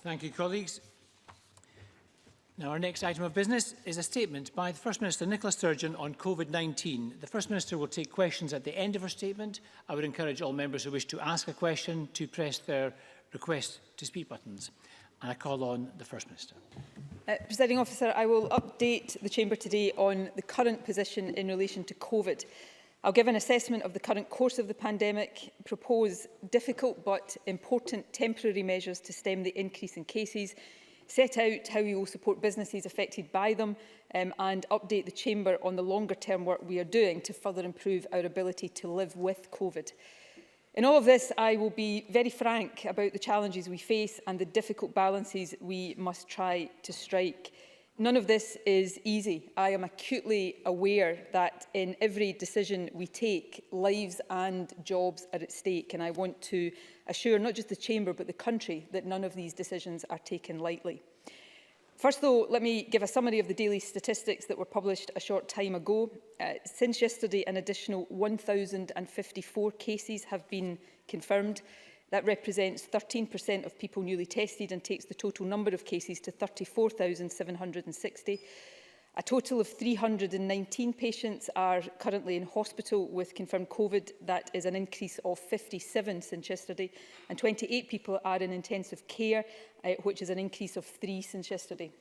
Thank you, colleagues. Now, our next item of business is a statement by the First Minister, Nicola Sturgeon, on COVID-19. The First Minister will take questions at the end of her statement. I would encourage all members who wish to ask a question to press their request to speak buttons. And I call on the First Minister. Presiding Officer, I will update the Chamber today on the current position in relation to COVID. I'll give an assessment of the current course of the pandemic, propose difficult but important temporary measures to stem the increase in cases, set out how we will support businesses affected by them, and update the Chamber on the longer-term work we are doing to further improve our ability to live with COVID. In all of this, I will be very frank about the challenges we face and the difficult balances we must try to strike. None of this is easy. I am acutely aware that in every decision we take, lives and jobs are at stake, and I want to assure not just the Chamber but the country that none of these decisions are taken lightly. First, though, let me give a summary of the daily statistics that were published a short time ago. Since yesterday, an additional 1,054 cases have been confirmed. That represents 13% of people newly tested and takes the total number of cases to 34,760. A total of 319 patients are currently in hospital with confirmed COVID. That is an increase of 57 since yesterday. And 28 people are in intensive care, which is an increase of 3 since yesterday.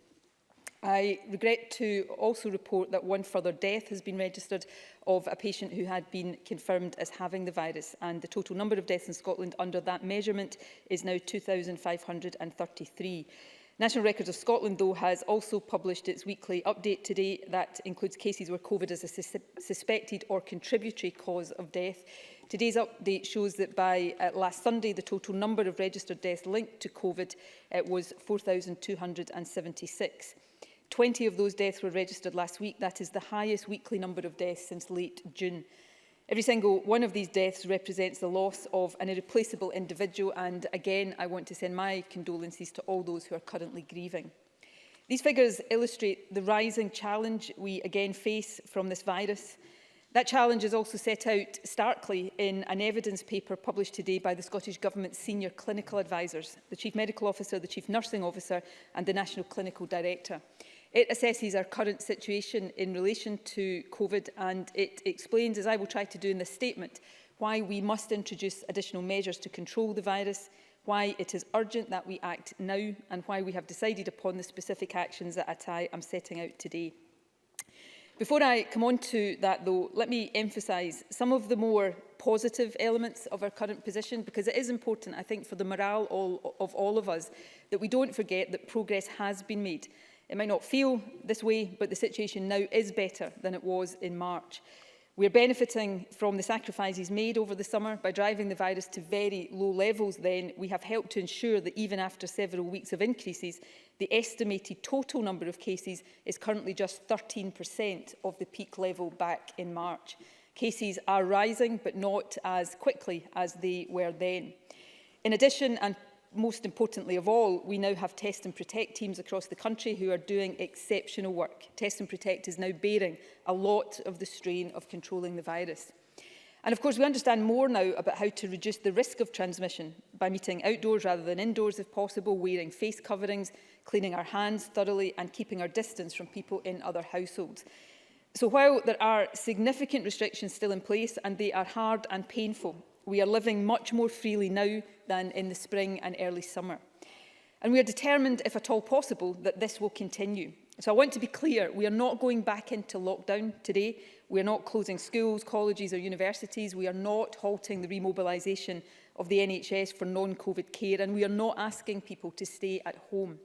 I regret to also report that one further death has been registered of a patient who had been confirmed as having the virus, and the total number of deaths in Scotland under that measurement is now 2,533. National Records of Scotland, though, has also published its weekly update today that includes cases where COVID is a suspected or contributory cause of death. Today's update shows that by last Sunday, the total number of registered deaths linked to COVID was 4,276. 20 of those deaths were registered last week. That is the highest weekly number of deaths since late June. Every single one of these deaths represents the loss of an irreplaceable individual, and again, I want to send my condolences to all those who are currently grieving. These figures illustrate the rising challenge we again face from this virus. That challenge is also set out starkly in an evidence paper published today by the Scottish Government's senior clinical advisers, the Chief Medical Officer, the Chief Nursing Officer and the National Clinical Director. It assesses our current situation in relation to COVID, and it explains, as I will try to do in this statement, why we must introduce additional measures to control the virus, why it is urgent that we act now, and why we have decided upon the specific actions that I am setting out today. Before I come on to that, though, let me emphasise some of the more positive elements of our current position, because it is important, I think, for the morale of all of us, that we don't forget that progress has been made. It might not feel this way, but the situation now is better than it was in March. We are benefiting from the sacrifices made over the summer by driving the virus to very low levels. Then we have helped to ensure that even after several weeks of increases, the estimated total number of cases is currently just 13% of the peak level back in March. Cases are rising, but not as quickly as they were then. In addition, and most importantly of all, we now have Test and Protect teams across the country who are doing exceptional work. Test and Protect is now bearing a lot of the strain of controlling the virus. And of course, we understand more now about how to reduce the risk of transmission by meeting outdoors rather than indoors if possible, wearing face coverings, cleaning our hands thoroughly and keeping our distance from people in other households. So while there are significant restrictions still in place and they are hard and painful, we are living much more freely now than in the spring and early summer. And we are determined, if at all possible, that this will continue. So I want to be clear, we are not going back into lockdown today. We are not closing schools, colleges or universities. We are not halting the remobilisation of the NHS for non-COVID care, and we are not asking people to stay at home.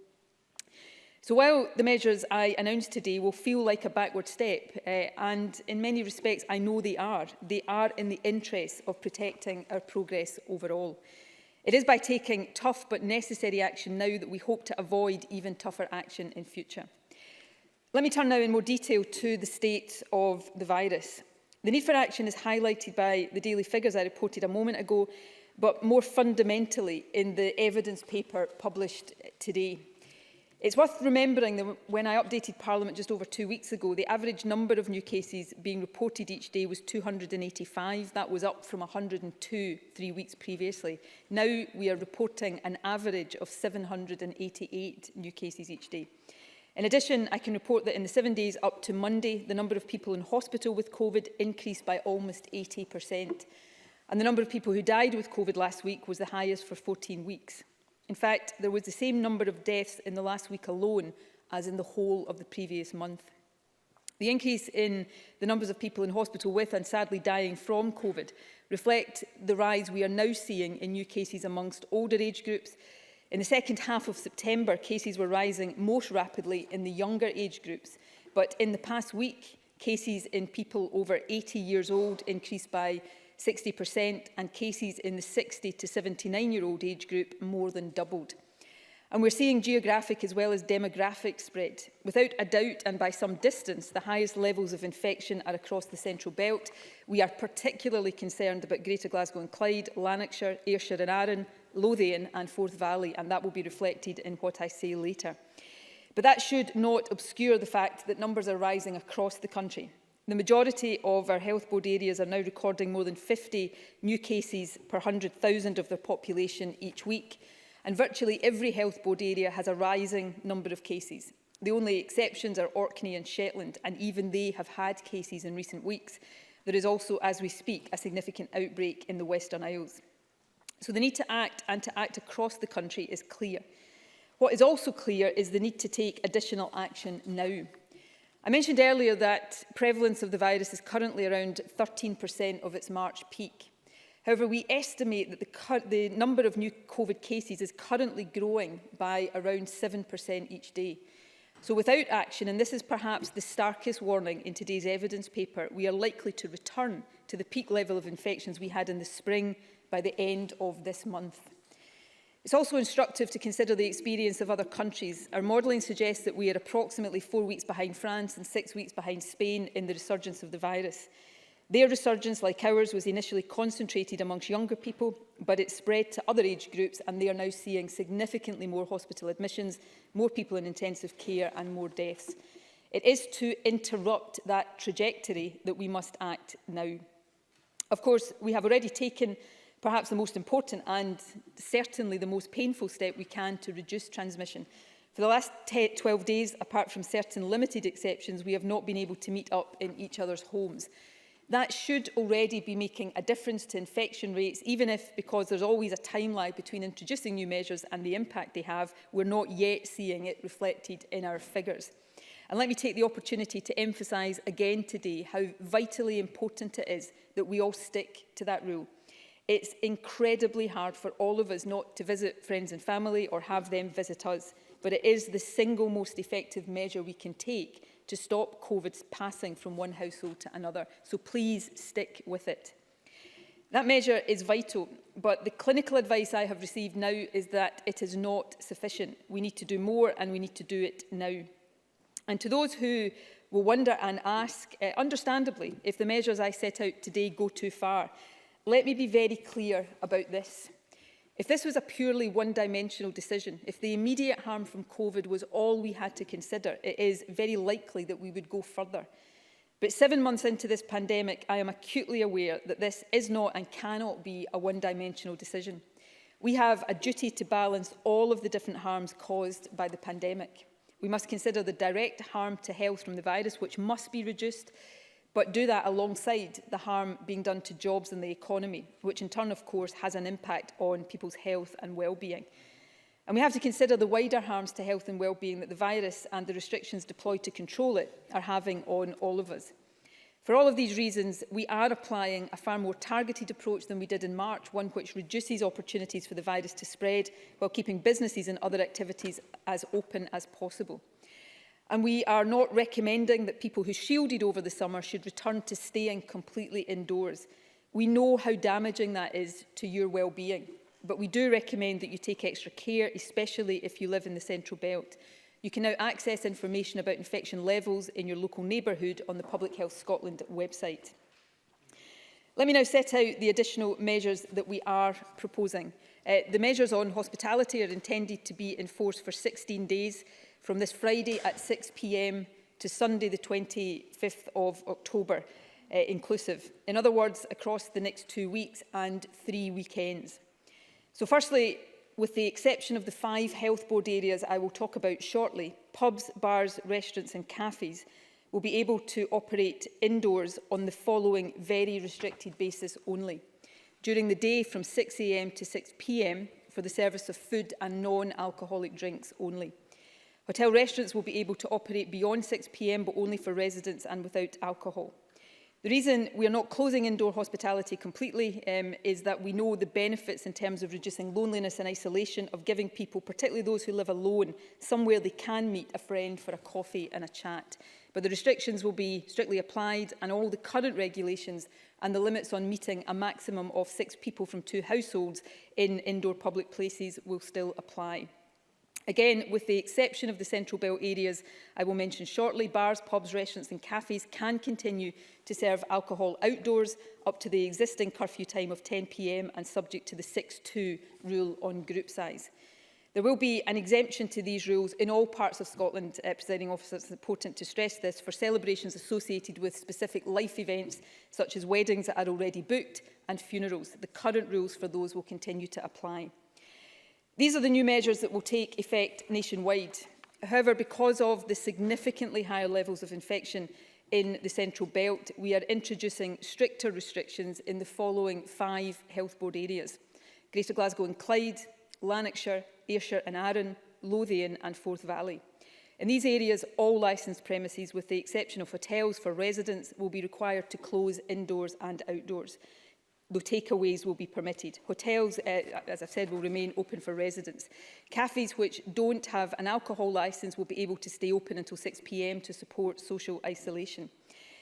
So while the measures I announced today will feel like a backward step, and in many respects I know they are in the interest of protecting our progress overall. It is by taking tough but necessary action now that we hope to avoid even tougher action in future. Let me turn now in more detail to the state of the virus. The need for action is highlighted by the daily figures I reported a moment ago, but more fundamentally in the evidence paper published today. It's worth remembering that when I updated Parliament just over 2 weeks ago, the average number of new cases being reported each day was 285. That was up from 102 3 weeks previously. Now we are reporting an average of 788 new cases each day. In addition, I can report that in the 7 days up to Monday, the number of people in hospital with COVID increased by almost 80%. And the number of people who died with COVID last week was the highest for 14 weeks. In fact, there was the same number of deaths in the last week alone as in the whole of the previous month. The increase in the numbers of people in hospital with and sadly dying from COVID reflect the rise we are now seeing in new cases amongst older age groups. In the second half of September, cases were rising most rapidly in the younger age groups, but in the past week, cases in people over 80 years old increased by 60%, and cases in the 60 to 79-year-old age group more than doubled. And we're seeing geographic as well as demographic spread. Without a doubt, and by some distance, the highest levels of infection are across the Central Belt. We are particularly concerned about Greater Glasgow and Clyde, Lanarkshire, Ayrshire and Arran, Lothian and Forth Valley, and that will be reflected in what I say later. But that should not obscure the fact that numbers are rising across the country. The majority of our health board areas are now recording more than 50 new cases per 100,000 of their population each week, and virtually every health board area has a rising number of cases. The only exceptions are Orkney and Shetland, and even they have had cases in recent weeks. There is also, as we speak, a significant outbreak in the Western Isles. So the need to act, and to act across the country, is clear. What is also clear is the need to take additional action now. I mentioned earlier that prevalence of the virus is currently around 13% of its March peak. However, we estimate that the number of new COVID cases is currently growing by around 7% each day. So without action, and this is perhaps the starkest warning in today's evidence paper, we are likely to return to the peak level of infections we had in the spring by the end of this month. It's also instructive to consider the experience of other countries. Our modelling suggests that we are approximately 4 weeks behind France and 6 weeks behind Spain in the resurgence of the virus. Their resurgence, like ours, was initially concentrated amongst younger people, but it spread to other age groups, and they are now seeing significantly more hospital admissions, more people in intensive care and more deaths. It is to interrupt that trajectory that we must act now. Of course, we have already taken perhaps the most important and certainly the most painful step we can to reduce transmission. For the last 12 days, apart from certain limited exceptions, we have not been able to meet up in each other's homes. That should already be making a difference to infection rates, even if, because there's always a time lag between introducing new measures and the impact they have, we're not yet seeing it reflected in our figures. And let me take the opportunity to emphasise again today how vitally important it is that we all stick to that rule. It's incredibly hard for all of us not to visit friends and family or have them visit us, but it is the single most effective measure we can take to stop COVID passing from one household to another. So please stick with it. That measure is vital, but the clinical advice I have received now is that it is not sufficient. We need to do more, and we need to do it now. And to those who will wonder and ask, understandably, if the measures I set out today go too far, let me be very clear about this. If this was a purely one-dimensional decision, if the immediate harm from COVID was all we had to consider, it is very likely that we would go further. But 7 months into this pandemic, I am acutely aware that this is not and cannot be a one-dimensional decision. We have a duty to balance all of the different harms caused by the pandemic. We must consider the direct harm to health from the virus, which must be reduced, but do that alongside the harm being done to jobs and the economy, which in turn, of course, has an impact on people's health and well-being. And we have to consider the wider harms to health and well-being that the virus and the restrictions deployed to control it are having on all of us. For all of these reasons, we are applying a far more targeted approach than we did in March, one which reduces opportunities for the virus to spread while keeping businesses and other activities as open as possible. And we are not recommending that people who shielded over the summer should return to staying completely indoors. We know how damaging that is to your well-being, but we do recommend that you take extra care, especially if you live in the Central Belt. You can now access information about infection levels in your local neighbourhood on the Public Health Scotland website. Let me now set out the additional measures that we are proposing. The measures on hospitality are intended to be in force for 16 days. from this Friday at 6 p.m. to Sunday the 25th of October inclusive. In other words, across the next 2 weeks and 3 weekends. So firstly, with the exception of the 5 health board areas I will talk about shortly, pubs, bars, restaurants and cafes will be able to operate indoors on the following very restricted basis only. During the day from 6 a.m. to 6 p.m. for the service of food and non-alcoholic drinks only. Hotel restaurants will be able to operate beyond 6 p.m. but only for residents and without alcohol. The reason we are not closing indoor hospitality completely is that we know the benefits in terms of reducing loneliness and isolation, of giving people, particularly those who live alone, somewhere they can meet a friend for a coffee and a chat. But the restrictions will be strictly applied, and all the current regulations and the limits on meeting a maximum of 6 people from 2 households in indoor public places will still apply. Again, with the exception of the Central Belt areas I will mention shortly, bars, pubs, restaurants and cafes can continue to serve alcohol outdoors up to the existing curfew time of 10 p.m. and subject to the 6-2 rule on group size. There will be an exemption to these rules in all parts of Scotland, Presiding Officer. It's important to stress this, for celebrations associated with specific life events such as weddings that are already booked and funerals. The current rules for those will continue to apply. These are the new measures that will take effect nationwide. However, because of the significantly higher levels of infection in the Central Belt, we are introducing stricter restrictions in the following 5 health board areas: Greater Glasgow and Clyde, Lanarkshire, Ayrshire and Arran, Lothian and Forth Valley. In these areas, all licensed premises, with the exception of hotels for residents, will be required to close indoors and outdoors. Though takeaways will be permitted. Hotels, as I've said, will remain open for residents. Cafes which don't have an alcohol licence will be able to stay open until 6 p.m. to support social isolation.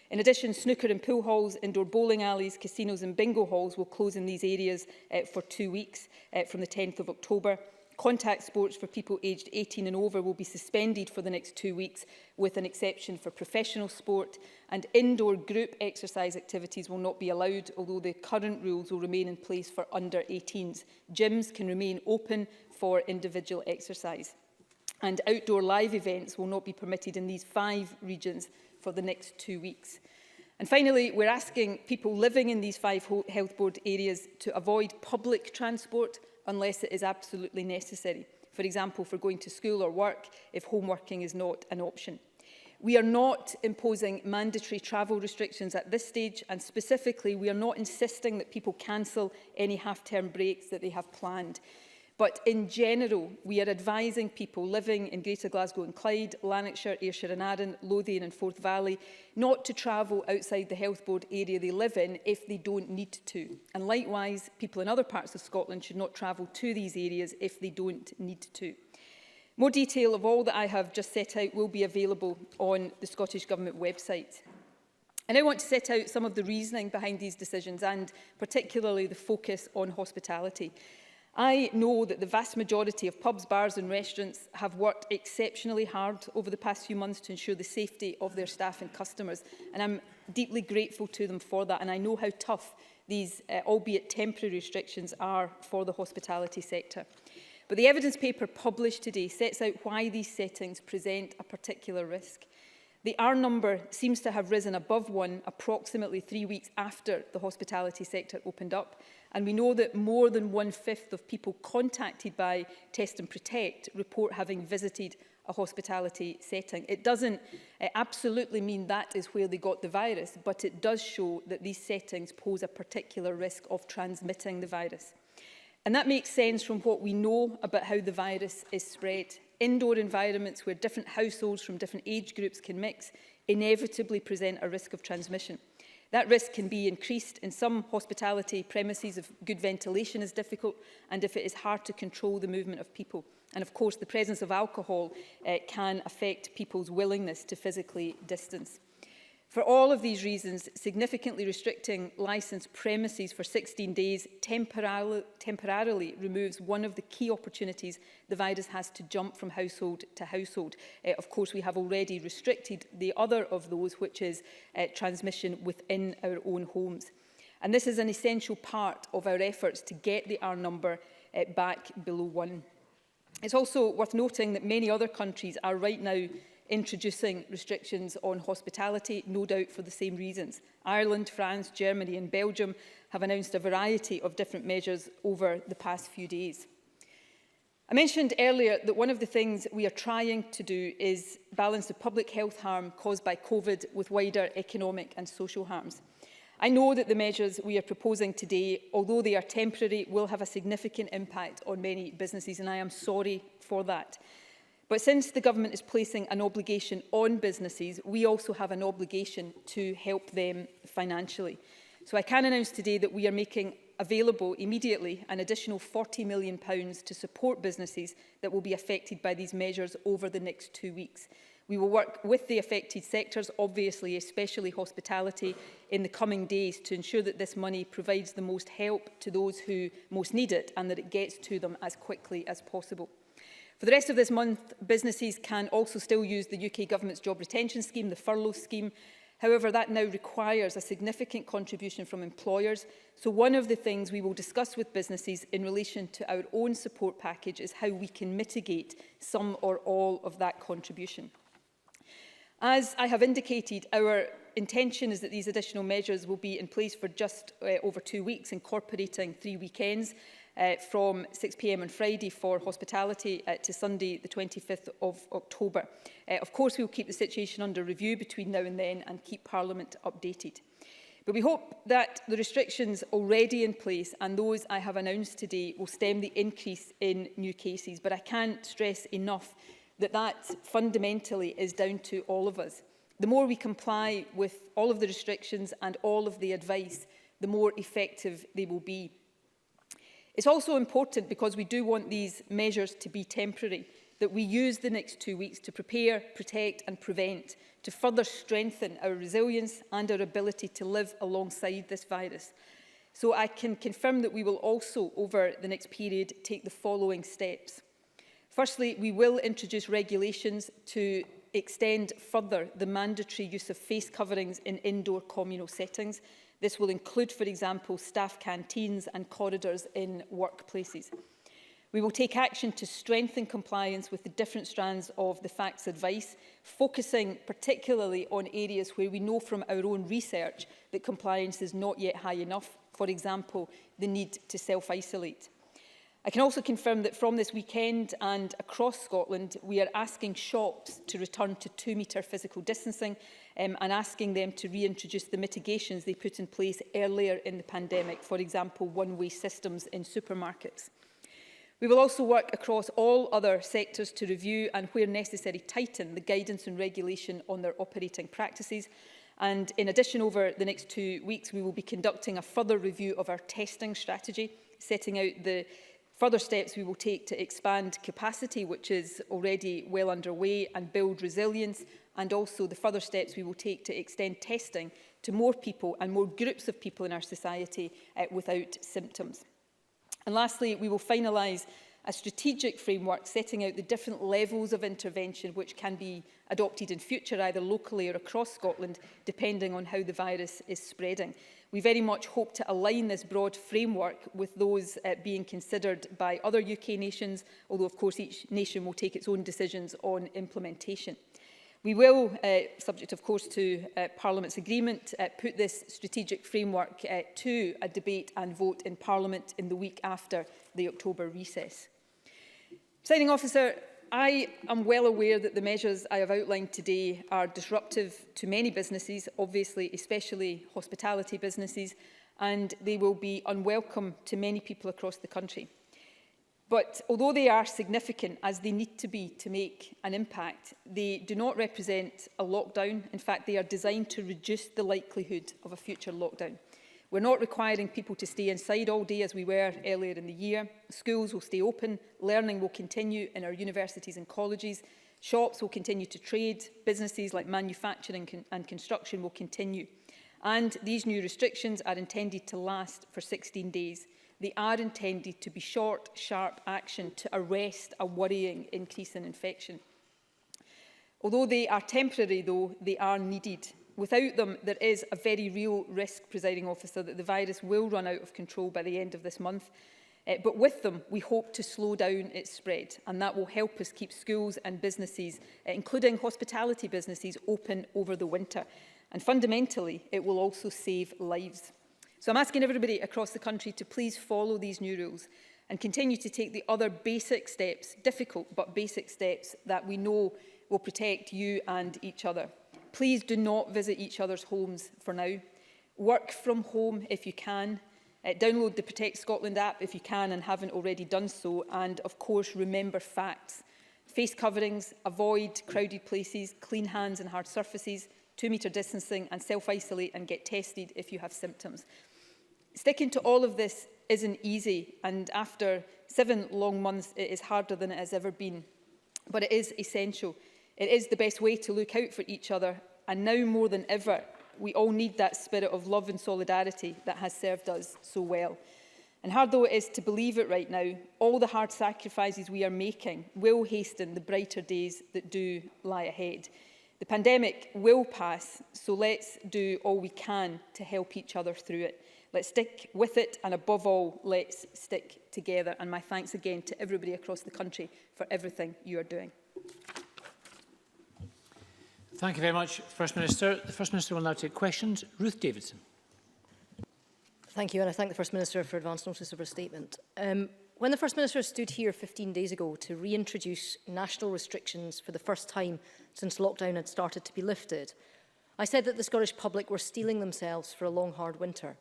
In addition, snooker and pool halls, indoor bowling alleys, casinos and bingo halls will close in these areas for 2 weeks from the 10th of October. Contact sports for people aged 18 and over will be suspended for the next 2 weeks, with an exception for professional sport, and indoor group exercise activities will not be allowed, although the current rules will remain in place for under 18s. Gyms can remain open for individual exercise, and outdoor live events will not be permitted in these 5 regions for the next 2 weeks. And finally, we're asking people living in these 5 health board areas to avoid public transport unless it is absolutely necessary. For example, for going to school or work, if home working is not an option. We are not imposing mandatory travel restrictions at this stage, and specifically, we are not insisting that people cancel any half-term breaks that they have planned. But in general, we are advising people living in Greater Glasgow and Clyde, Lanarkshire, Ayrshire and Arran, Lothian and Forth Valley not to travel outside the health board area they live in if they don't need to. And likewise, people in other parts of Scotland should not travel to these areas if they don't need to. More detail of all that I have just set out will be available on the Scottish Government website. I now want to set out some of the reasoning behind these decisions, and particularly the focus on hospitality. I know that the vast majority of pubs, bars and restaurants have worked exceptionally hard over the past few months to ensure the safety of their staff and customers, and I'm deeply grateful to them for that, and I know how tough these, albeit temporary restrictions are for the hospitality sector. But the evidence paper published today sets out why these settings present a particular risk. The R number seems to have risen above 1 approximately 3 weeks after the hospitality sector opened up, and we know that more than 1/5 of people contacted by Test and Protect report having visited a hospitality setting. It doesn't absolutely mean that is where they got the virus, but it does show that these settings pose a particular risk of transmitting the virus. And that makes sense from what we know about how the virus is spread. Indoor environments where different households from different age groups can mix inevitably present a risk of transmission. That risk can be increased in some hospitality premises if good ventilation is difficult and if it is hard to control the movement of people. And of course, the presence of alcohol can affect people's willingness to physically distance. For all of these reasons, significantly restricting licensed premises for 16 days temporarily removes one of the key opportunities the virus has to jump from household to household. Of course, we have already restricted the other of those, which is transmission within our own homes. And this is an essential part of our efforts to get the R number back below 1. It's also worth noting that many other countries are right now introducing restrictions on hospitality, no doubt for the same reasons. Ireland, France, Germany and Belgium have announced a variety of different measures over the past few days. I mentioned earlier that one of the things we are trying to do is balance the public health harm caused by COVID with wider economic and social harms. I know that the measures we are proposing today, although they are temporary, will have a significant impact on many businesses, and I am sorry for that. But since the government is placing an obligation on businesses, we also have an obligation to help them financially. So I can announce today that we are making available immediately an additional £40 million to support businesses that will be affected by these measures over the next 2 weeks. We will work with the affected sectors, obviously, especially hospitality, in the coming days to ensure that this money provides the most help to those who most need it and that it gets to them as quickly as possible. For the rest of this month, businesses can also still use the UK Government's job retention scheme, the furlough scheme. However, that now requires a significant contribution from employers. So one of the things we will discuss with businesses in relation to our own support package is how we can mitigate some or all of that contribution. As I have indicated, our intention is that these additional measures will be in place for just over 2 weeks, incorporating 3 weekends from 6 p.m. on Friday for hospitality to Sunday, the 25th of October. Of course, we will keep the situation under review between now and then and keep Parliament updated. But we hope that the restrictions already in place and those I have announced today will stem the increase in new cases. But I can't stress enough that that fundamentally is down to all of us. The more we comply with all of the restrictions and all of the advice, the more effective they will be. It's also important, because we do want these measures to be temporary, that we use the next 2 weeks to prepare, protect and prevent, to further strengthen our resilience and our ability to live alongside this virus. So I can confirm that we will also, over the next period, take the following steps. Firstly, we will introduce regulations to extend further the mandatory use of face coverings in indoor communal settings. This will include, for example, staff canteens and corridors in workplaces. We will take action to strengthen compliance with the different strands of the facts advice, focusing particularly on areas where we know from our own research that compliance is not yet high enough, for example, the need to self-isolate. I can also confirm that from this weekend and across Scotland, we are asking shops to return to 2-metre physical distancing and asking them to reintroduce the mitigations they put in place earlier in the pandemic, for example, one-way systems in supermarkets. We will also work across all other sectors to review and, where necessary, tighten the guidance and regulation on their operating practices. And in addition, over the next 2 weeks, we will be conducting a further review of our testing strategy, setting out the further steps we will take to expand capacity, which is already well underway, and build resilience, and also the further steps we will take to extend testing to more people and more groups of people in our society without symptoms. And lastly, we will finalise a strategic framework setting out the different levels of intervention which can be adopted in future, either locally or across Scotland, depending on how the virus is spreading. We very much hope to align this broad framework with those being considered by other UK nations, although of course each nation will take its own decisions on implementation. We will, subject of course to Parliament's agreement, put this strategic framework to a debate and vote in Parliament in the week after the October recess. Presiding Officer, I am well aware that the measures I have outlined today are disruptive to many businesses, obviously especially hospitality businesses, and they will be unwelcome to many people across the country. But although they are significant, as they need to be to make an impact, they do not represent a lockdown. In fact, they are designed to reduce the likelihood of a future lockdown. We're not requiring people to stay inside all day as we were earlier in the year. Schools will stay open, learning will continue in our universities and colleges, shops will continue to trade, businesses like manufacturing and construction will continue. And these new restrictions are intended to last for 16 days. They are intended to be short, sharp action to arrest a worrying increase in infection. Although they are temporary, though, they are needed. Without them, there is a very real risk, Presiding Officer, that the virus will run out of control by the end of this month. But with them, we hope to slow down its spread, and that will help us keep schools and businesses, including hospitality businesses, open over the winter. And fundamentally, it will also save lives. So I'm asking everybody across the country to please follow these new rules and continue to take the other basic steps, difficult but basic steps, that we know will protect you and each other. Please do not visit each other's homes for now. Work from home if you can. Download the Protect Scotland app if you can and haven't already done so. And of course, remember facts. Face coverings, avoid crowded places, clean hands and hard surfaces, 2-metre distancing, and self-isolate and get tested if you have symptoms. Sticking to all of this isn't easy, and after 7 long months, it is harder than it has ever been. But it is essential. It is the best way to look out for each other, and now more than ever, we all need that spirit of love and solidarity that has served us so well. And hard though it is to believe it right now, all the hard sacrifices we are making will hasten the brighter days that do lie ahead. The pandemic will pass, so let's do all we can to help each other through it. Let's stick with it, and above all, let's stick together. And my thanks again to everybody across the country for everything you are doing. Thank you very much, First Minister. The First Minister will now take questions. Ruth Davidson. Thank you, and I thank the First Minister for advance notice of her statement. When the First Minister stood here 15 days ago to reintroduce national restrictions for the first time since lockdown had started to be lifted, I said that the Scottish public were steeling themselves for a long, hard winter.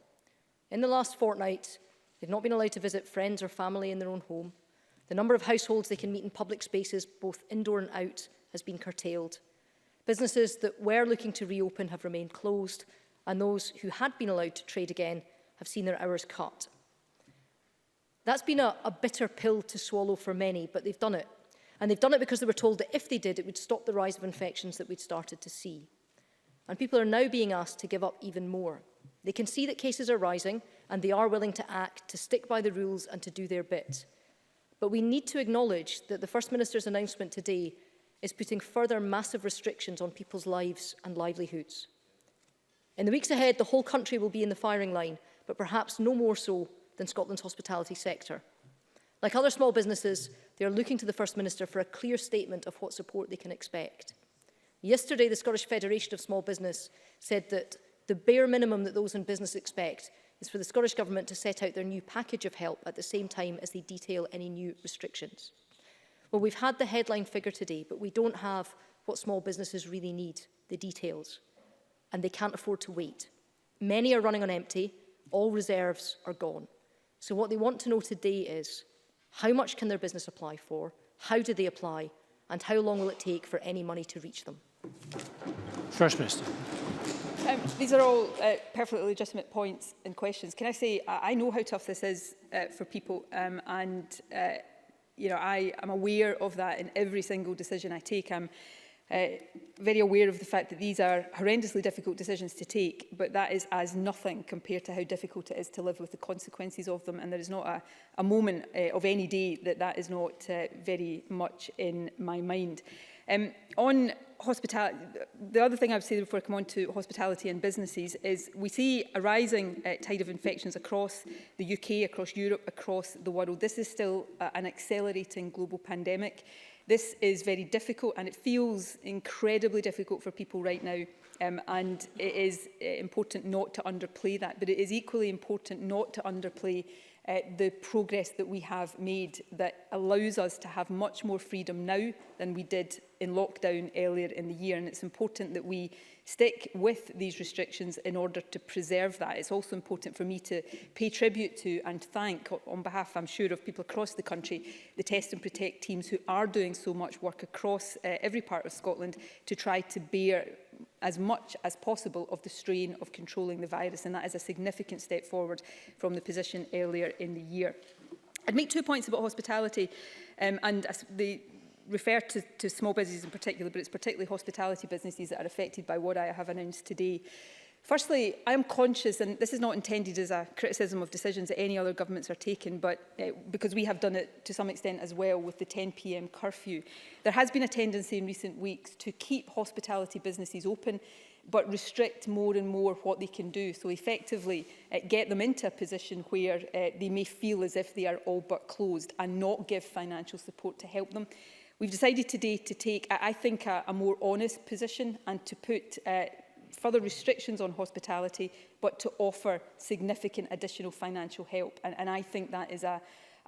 In the last fortnight, they've not been allowed to visit friends or family in their own home. The number of households they can meet in public spaces, both indoor and out, has been curtailed. Businesses that were looking to reopen have remained closed, and those who had been allowed to trade again have seen their hours cut. That's been a bitter pill to swallow for many, but they've done it. And they've done it because they were told that if they did, it would stop the rise of infections that we'd started to see. And people are now being asked to give up even more. They can see that cases are rising, and they are willing to act, to stick by the rules and to do their bit. But we need to acknowledge that the First Minister's announcement today is putting further massive restrictions on people's lives and livelihoods. In the weeks ahead, the whole country will be in the firing line, but perhaps no more so than Scotland's hospitality sector. Like other small businesses, they are looking to the First Minister for a clear statement of what support they can expect. Yesterday, the Scottish Federation of Small Business said that the bare minimum that those in business expect is for the Scottish Government to set out their new package of help at the same time as they detail any new restrictions. Well, we've had the headline figure today, but we don't have what small businesses really need, the details, and they can't afford to wait. Many are running on empty, all reserves are gone. So what they want to know today is, how much can their business apply for, how do they apply, and how long will it take for any money to reach them? First Minister. These are all perfectly legitimate points and questions. Can I say, I know how tough this is for people, you know, I am aware of that in every single decision I take. I'm very aware of the fact that these are horrendously difficult decisions to take, but that is as nothing compared to how difficult it is to live with the consequences of them. And there is not a moment of any day that that is not very much in my mind. On hospitality, the other thing I would say before I come on to hospitality and businesses is we see a rising tide of infections across the UK, across Europe, across the world. This is still an accelerating global pandemic. This is very difficult, and it feels incredibly difficult for people right now. And it is important not to underplay that, but it is equally important not to underplay the progress that we have made that allows us to have much more freedom now than we did in lockdown earlier in the year. And it's important that we stick with these restrictions in order to preserve that. It's also important for me to pay tribute to and thank, on behalf, I'm sure, of people across the country, the Test and Protect teams who are doing so much work across every part of Scotland to try to bear as much as possible of the strain of controlling the virus, and that is a significant step forward from the position earlier in the year. I'd make 2 points about hospitality, and they refer to small businesses in particular, but it's particularly hospitality businesses that are affected by what I have announced today. Firstly, I am conscious, and this is not intended as a criticism of decisions that any other governments are taking, but because we have done it to some extent as well with the 10 p.m. curfew. There has been a tendency in recent weeks to keep hospitality businesses open. but restrict more and more what they can do. So effectively get them into a position where they may feel as if they are all but closed and not give financial support to help them. We've decided today to take, I think, a more honest position and to put further restrictions on hospitality, but to offer significant additional financial help. And I think that is a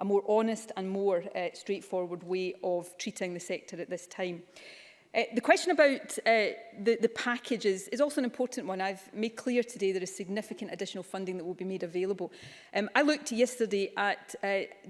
more honest and more straightforward way of treating the sector at this time. The question about the package is also an important one. I've made clear today there is significant additional funding that will be made available. I looked yesterday at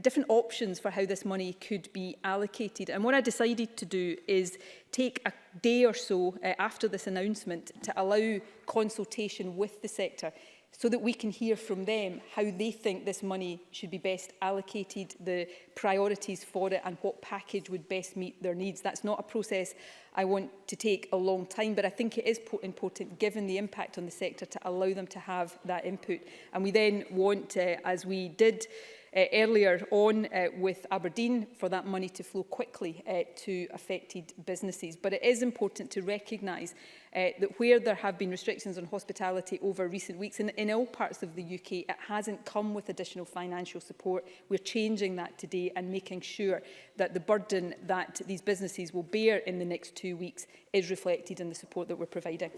different options for how this money could be allocated. And what I decided to do is take a day or so after this announcement to allow consultation with the sector, so that we can hear from them how they think this money should be best allocated, the priorities for it and what package would best meet their needs. That's not a process I want to take a long time, but I think it is important, given the impact on the sector, to allow them to have that input. And we then want, as we did earlier on with Aberdeen, for that money to flow quickly to affected businesses. But it is important to recognise that where there have been restrictions on hospitality over recent weeks, in all parts of the UK, it hasn't come with additional financial support. We're changing that today and making sure that the burden that these businesses will bear in the next 2 weeks is reflected in the support that we're providing.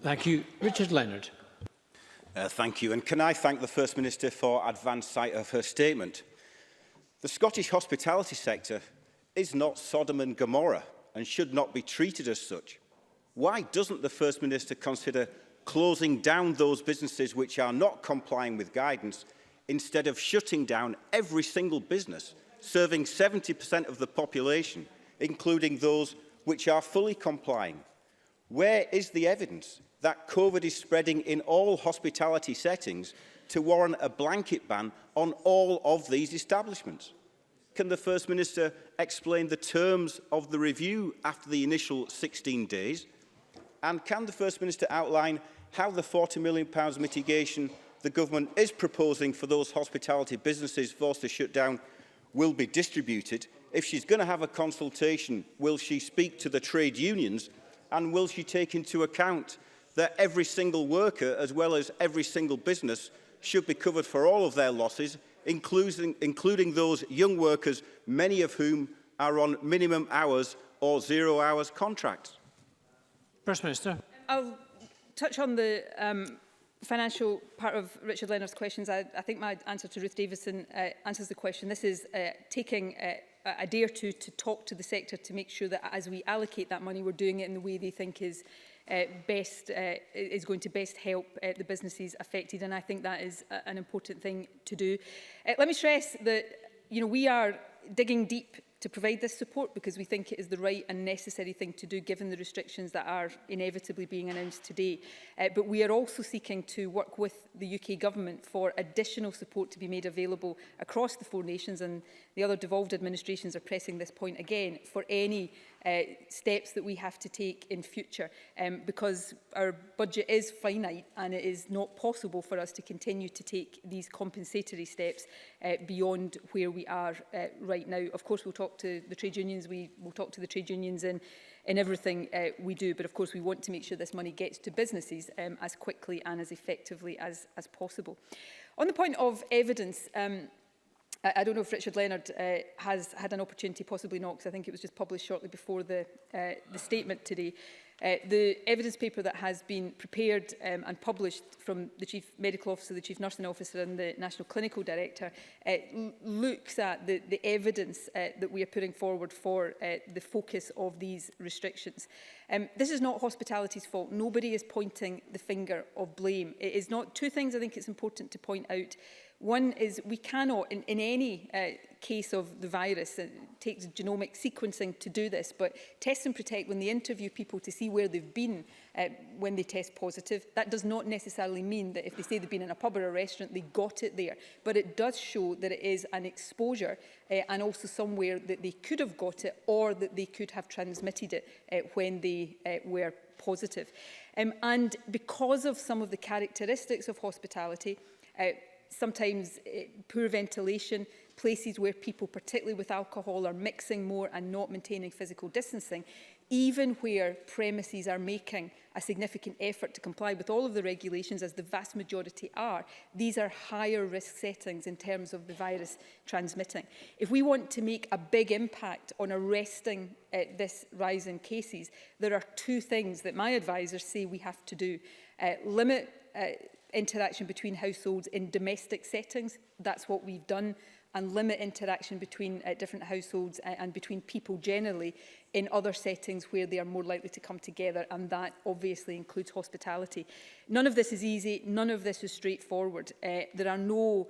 Thank you. Richard Leonard. Thank you. And can I thank the First Minister for advance sight of her statement? The Scottish hospitality sector is not Sodom and Gomorrah and should not be treated as such. Why doesn't the First Minister consider closing down those businesses which are not complying with guidance, instead of shutting down every single business serving 70% of the population, including those which are fully complying? Where is the evidence that COVID is spreading in all hospitality settings to warrant a blanket ban on all of these establishments? Can the First Minister explain the terms of the review after the initial 16 days? And can the First Minister outline how the £40 million mitigation the Government is proposing for those hospitality businesses forced to shut down will be distributed? If she's going to have a consultation, will she speak to the trade unions, and will she take into account that every single worker, as well as every single business, should be covered for all of their losses, including those young workers, many of whom are on minimum hours or 0 hours contracts? First Minister. I'll touch on the financial part of Richard Leonard's questions. I think my answer to Ruth Davison answers the question. This is taking a day or two to talk to the sector to make sure that as we allocate that money, we're doing it in the way they think is going to best help the businesses affected, and I think that is an important thing to do. Let me stress that we are digging deep to provide this support because we think it is the right and necessary thing to do given the restrictions that are inevitably being announced today. But we are also seeking to work with the UK Government for additional support to be made available across the 4 nations, and the other devolved administrations are pressing this point again for any steps that we have to take in future, because our budget is finite and it is not possible for us to continue to take these compensatory steps beyond where we are right now. Of course, we'll talk to the trade unions. We will talk to the trade unions in everything we do, but of course we want to make sure this money gets to businesses as quickly and as effectively as possible. On the point of evidence, I don't know if Richard Leonard has had an opportunity, possibly not, because I think it was just published shortly before the statement today. The evidence paper that has been prepared and published from the Chief Medical Officer, the Chief Nursing Officer and the National Clinical Director looks at the evidence that we are putting forward for the focus of these restrictions. This is not hospitality's fault. Nobody is pointing the finger of blame. It is not. 2 things I think it's important to point out. One is we cannot, in any case of the virus, it takes genomic sequencing to do this, but Test and Protect, when they interview people to see where they've been when they test positive, that does not necessarily mean that if they say they've been in a pub or a restaurant, they got it there. But it does show that it is an exposure and also somewhere that they could have got it or that they could have transmitted it when they were positive. And because of some of the characteristics of hospitality, sometimes poor ventilation, places where people, particularly with alcohol, are mixing more and not maintaining physical distancing, even where premises are making a significant effort to comply with all of the regulations, as the vast majority are, these are higher risk settings in terms of the virus transmitting. If we want to make a big impact on arresting this rise in cases, there are two things that my advisors say we have to do. Limit interaction between households in domestic settings. That's what we've done. And limit interaction between different households and between people generally in other settings where they are more likely to come together, and that obviously includes hospitality. None of this is easy, none of this is straightforward. There are no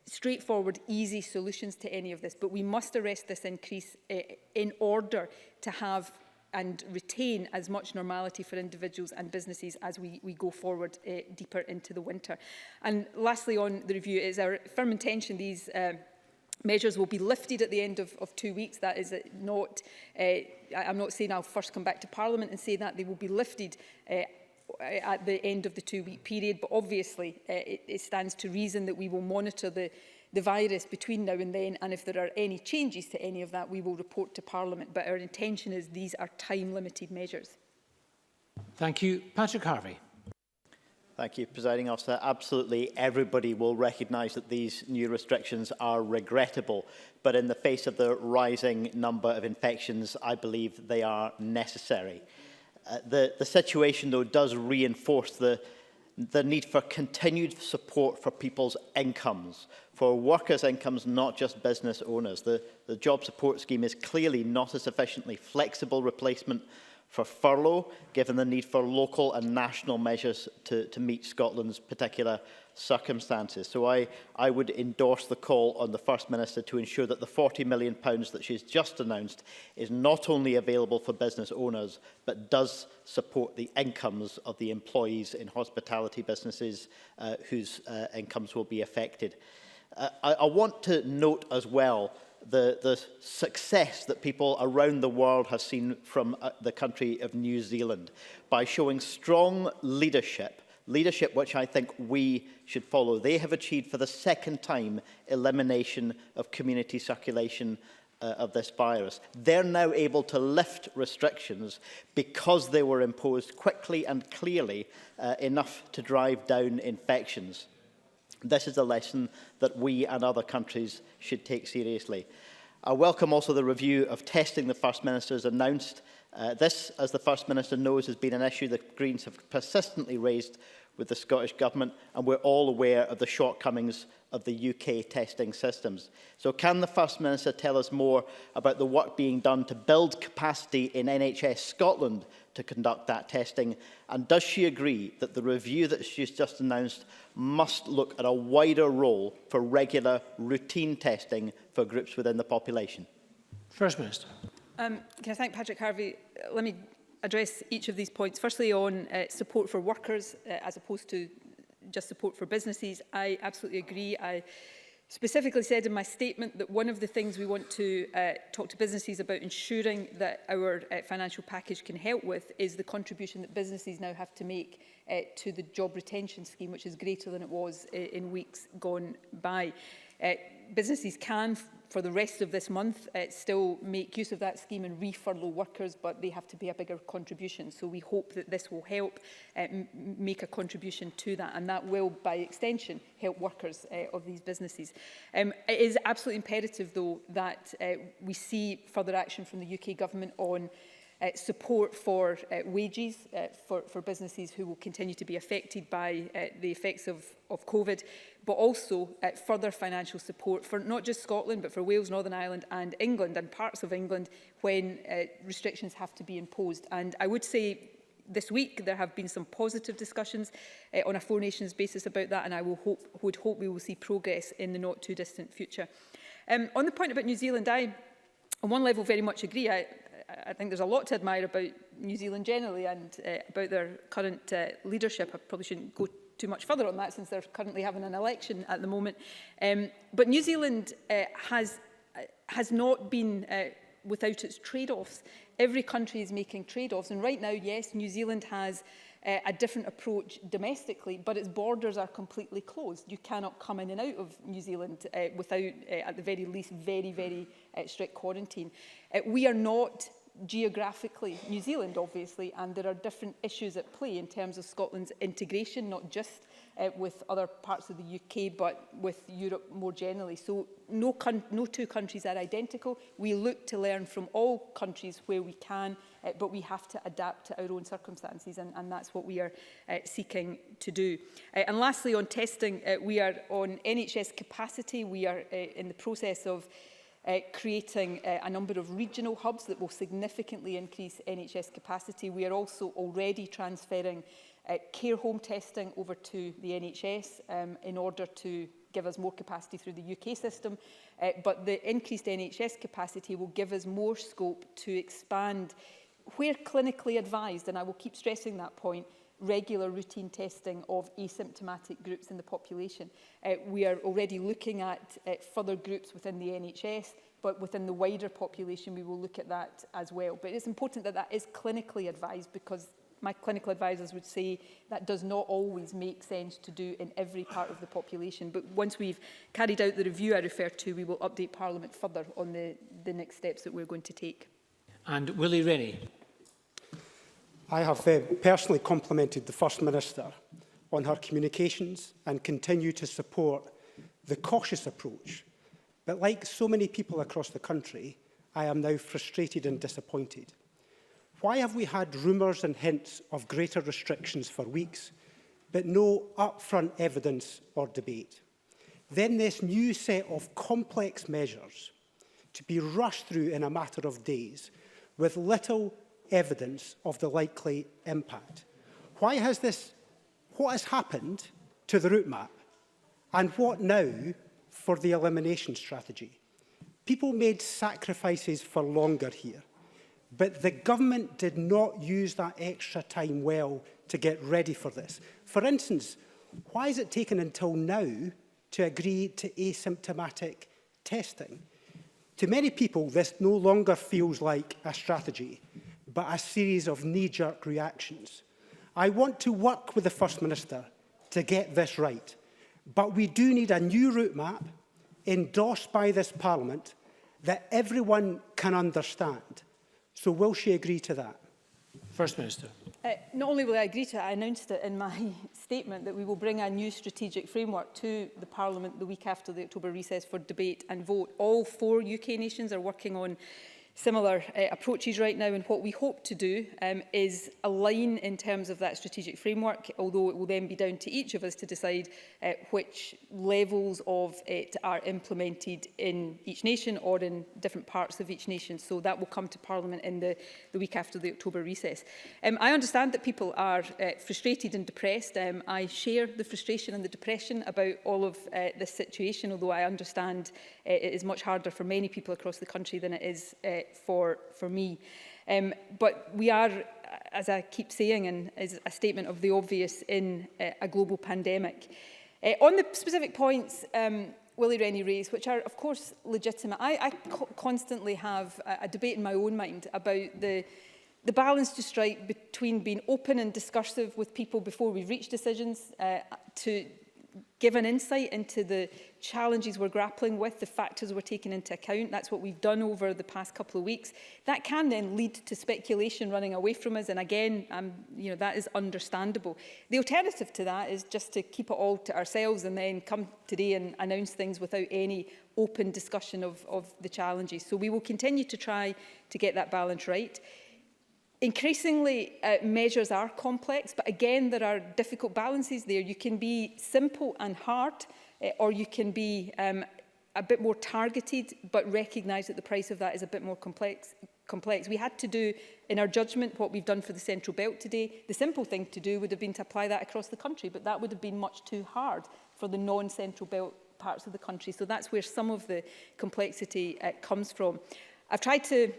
straightforward, easy solutions to any of this, but we must arrest this increase in order to have and retain as much normality for individuals and businesses as we go forward deeper into the winter. And lastly, on the review, it is our firm intention these measures will be lifted at the end of 2 weeks. That is not, I'm not saying I'll first come back to Parliament and say that. They will be lifted at the end of the 2-week period, but obviously it stands to reason that we will monitor the virus between now and then, and if there are any changes to any of that, we will report to Parliament. But our intention is these are time-limited measures. Thank you. Patrick Harvey. Thank you, Presiding Officer. Absolutely everybody will recognise that these new restrictions are regrettable, but in the face of the rising number of infections, I believe they are necessary. The situation, though, does reinforce the need for continued support for people's incomes, for workers' incomes, not just business owners. The job support scheme is clearly not a sufficiently flexible replacement for furlough, given the need for local and national measures to meet Scotland's particular circumstances. So I would endorse the call on the First Minister to ensure that the £40 million that she's just announced is not only available for business owners, but does support the incomes of the employees in hospitality businesses whose incomes will be affected. I want to note as well the success that people around the world have seen from the country of New Zealand by showing strong leadership which I think we should follow. They have achieved for the second time elimination of community circulation of this virus. They're now able to lift restrictions because they were imposed quickly and clearly enough to drive down infections. This is a lesson that we and other countries should take seriously. I welcome also the review of testing the First Minister has announced. This, as the First Minister knows, has been an issue that Greens have persistently raised with the Scottish Government, and we're all aware of the shortcomings of the UK testing systems. So can the First Minister tell us more about the work being done to build capacity in NHS Scotland to conduct that testing? And does she agree that the review that she's just announced must look at a wider role for regular routine testing for groups within the population? First Minister. Can I thank Patrick Harvey? Let me address each of these points. Firstly, on support for workers as opposed to just support for businesses. I absolutely agree. I specifically said in my statement that one of the things we want to talk to businesses about ensuring that our financial package can help with is the contribution that businesses now have to make to the job retention scheme, which is greater than it was in weeks gone by. Businesses can, for the rest of this month, still make use of that scheme and re-furlough workers, but they have to pay a bigger contribution. So we hope that this will help make a contribution to that, and that will, by extension, help workers of these businesses. It is absolutely imperative, though, that we see further action from the UK Government on support for wages for businesses who will continue to be affected by the effects of COVID, but also further financial support for not just Scotland, but for Wales, Northern Ireland and England and parts of England when restrictions have to be imposed. And I would say this week there have been some positive discussions on a Four Nations basis about that, and I would hope we will see progress in the not too distant future. On the point about New Zealand, I, on one level, very much agree. I think there's a lot to admire about New Zealand generally and about their current leadership. I probably shouldn't go too much further on that since they're currently having an election at the moment. But New Zealand has not been without its trade-offs. Every country is making trade-offs, and right now, yes, New Zealand has a different approach domestically, but its borders are completely closed. You cannot come in and out of New Zealand without, at the very least, very, very strict quarantine. We are not geographically New Zealand, obviously, and there are different issues at play in terms of Scotland's integration, not just with other parts of the UK, but with Europe more generally. So no two countries are identical. We look to learn from all countries where we can, but we have to adapt to our own circumstances, and that's what we are seeking to do. And lastly, on testing, we are on NHS capacity. We are in the process of creating a number of regional hubs that will significantly increase NHS capacity. We are also already transferring care home testing over to the NHS in order to give us more capacity through the UK system. But the increased NHS capacity will give us more scope to expand where clinically advised, and I will keep stressing that point, regular routine testing of asymptomatic groups in the population. We are already looking at further groups within the NHS, but within the wider population we will look at that as well. But it's important that that is clinically advised, because my clinical advisors would say that does not always make sense to do in every part of the population. But once we've carried out the review I referred to, we will update Parliament further on the next steps that we're going to take. And Willie Rennie. I have personally complimented the First Minister on her communications and continue to support the cautious approach. But like so many people across the country, I am now frustrated and disappointed. Why have we had rumours and hints of greater restrictions for weeks, but no upfront evidence or debate? Then this new set of complex measures to be rushed through in a matter of days with little evidence of the likely impact. What has happened to the route map? And what now for the elimination strategy? People made sacrifices for longer here, but the government did not use that extra time well to get ready for this. For instance, why has it taken until now to agree to asymptomatic testing? To many people, this no longer feels like a strategy, but a series of knee-jerk reactions. I want to work with the First Minister to get this right, but we do need a new route map endorsed by this Parliament that everyone can understand. So will she agree to that? First Minister. Not only will I agree to it, I announced it in my statement that we will bring a new strategic framework to the Parliament the week after the October recess for debate and vote. All 4 UK nations are working on similar approaches right now, and what we hope to do is align in terms of that strategic framework, although it will then be down to each of us to decide which levels of it are implemented in each nation or in different parts of each nation. So that will come to Parliament in the week after the October recess. I understand that people are frustrated and depressed. I share the frustration and the depression about all of this situation, although I understand it is much harder for many people across the country than it is for me. But we are, as I keep saying, and is a statement of the obvious in a global pandemic. On the specific points Willie Rennie raised, which are of course legitimate, I constantly have a debate in my own mind about the balance to strike between being open and discursive with people before we reach decisions, to give an insight into the challenges we're grappling with, the factors we're taking into account. That's what we've done over the past couple of weeks. That can then lead to speculation running away from us, and again, that is understandable. The alternative to that is just to keep it all to ourselves and then come today and announce things without any open discussion of the challenges. So we will continue to try to get that balance right. Increasingly, measures are complex, but again, there are difficult balances there. You can be simple and hard, or you can be a bit more targeted, but recognise that the price of that is a bit more complex. We had to do, in our judgment, what we've done for the Central Belt today. The simple thing to do would have been to apply that across the country, but that would have been much too hard for the non-Central Belt parts of the country. So that's where some of the complexity comes from. I've tried to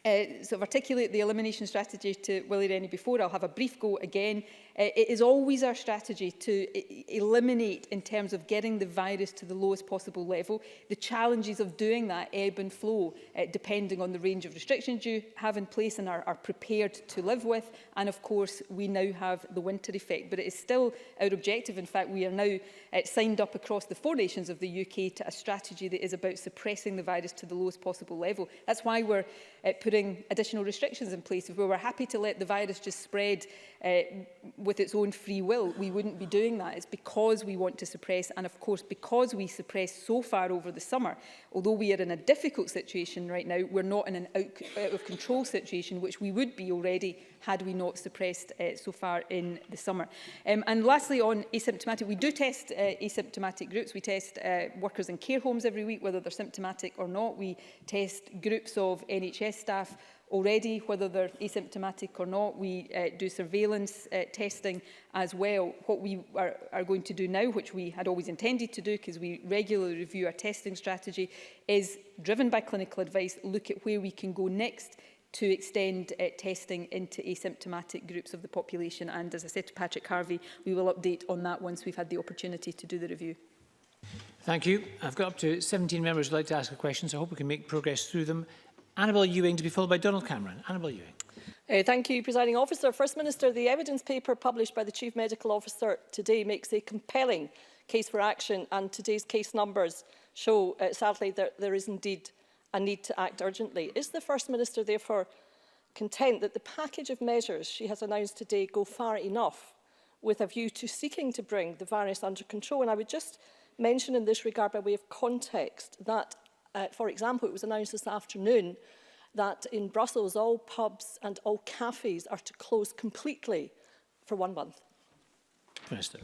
sort of articulate the elimination strategy to Willie Rennie before. I'll have a brief go again. It is always our strategy to eliminate, in terms of getting the virus to the lowest possible level. The challenges of doing that ebb and flow, depending on the range of restrictions you have in place and are prepared to live with. And of course, we now have the winter effect. But it is still our objective. In fact, we are now signed up across the 4 nations of the UK to a strategy that is about suppressing the virus to the lowest possible level. That's why we're putting additional restrictions in place. If we were happy to let the virus just spread with its own free will, we wouldn't be doing that. It's because we want to suppress, and of course because we suppressed so far over the summer. Although we are in a difficult situation right now, we're not in an out of control situation, which we would be already had we not suppressed so far in the summer. And lastly, on asymptomatic, we do test asymptomatic groups. We test workers in care homes every week, whether they're symptomatic or not. We test groups of NHS staff already, whether they're asymptomatic or not. We do surveillance testing as well. What we are going to do now, which we had always intended to do because we regularly review our testing strategy, is driven by clinical advice, look at where we can go next to extend testing into asymptomatic groups of the population. And as I said to Patrick Harvey, we will update on that once we've had the opportunity to do the review. Thank you. I've got up to 17 members who would like to ask a question, so I hope we can make progress through them. Annabel Ewing to be followed by Donald Cameron. Annabel Ewing. Thank you, Presiding Officer. First Minister, the evidence paper published by the Chief Medical Officer today makes a compelling case for action, and today's case numbers show, sadly, that there is indeed a need to act urgently. Is the First Minister therefore content that the package of measures she has announced today go far enough with a view to seeking to bring the virus under control? And I would just mention in this regard, by way of context, that, for example, it was announced this afternoon that in Brussels all pubs and all cafes are to close completely for 1 month. Minister.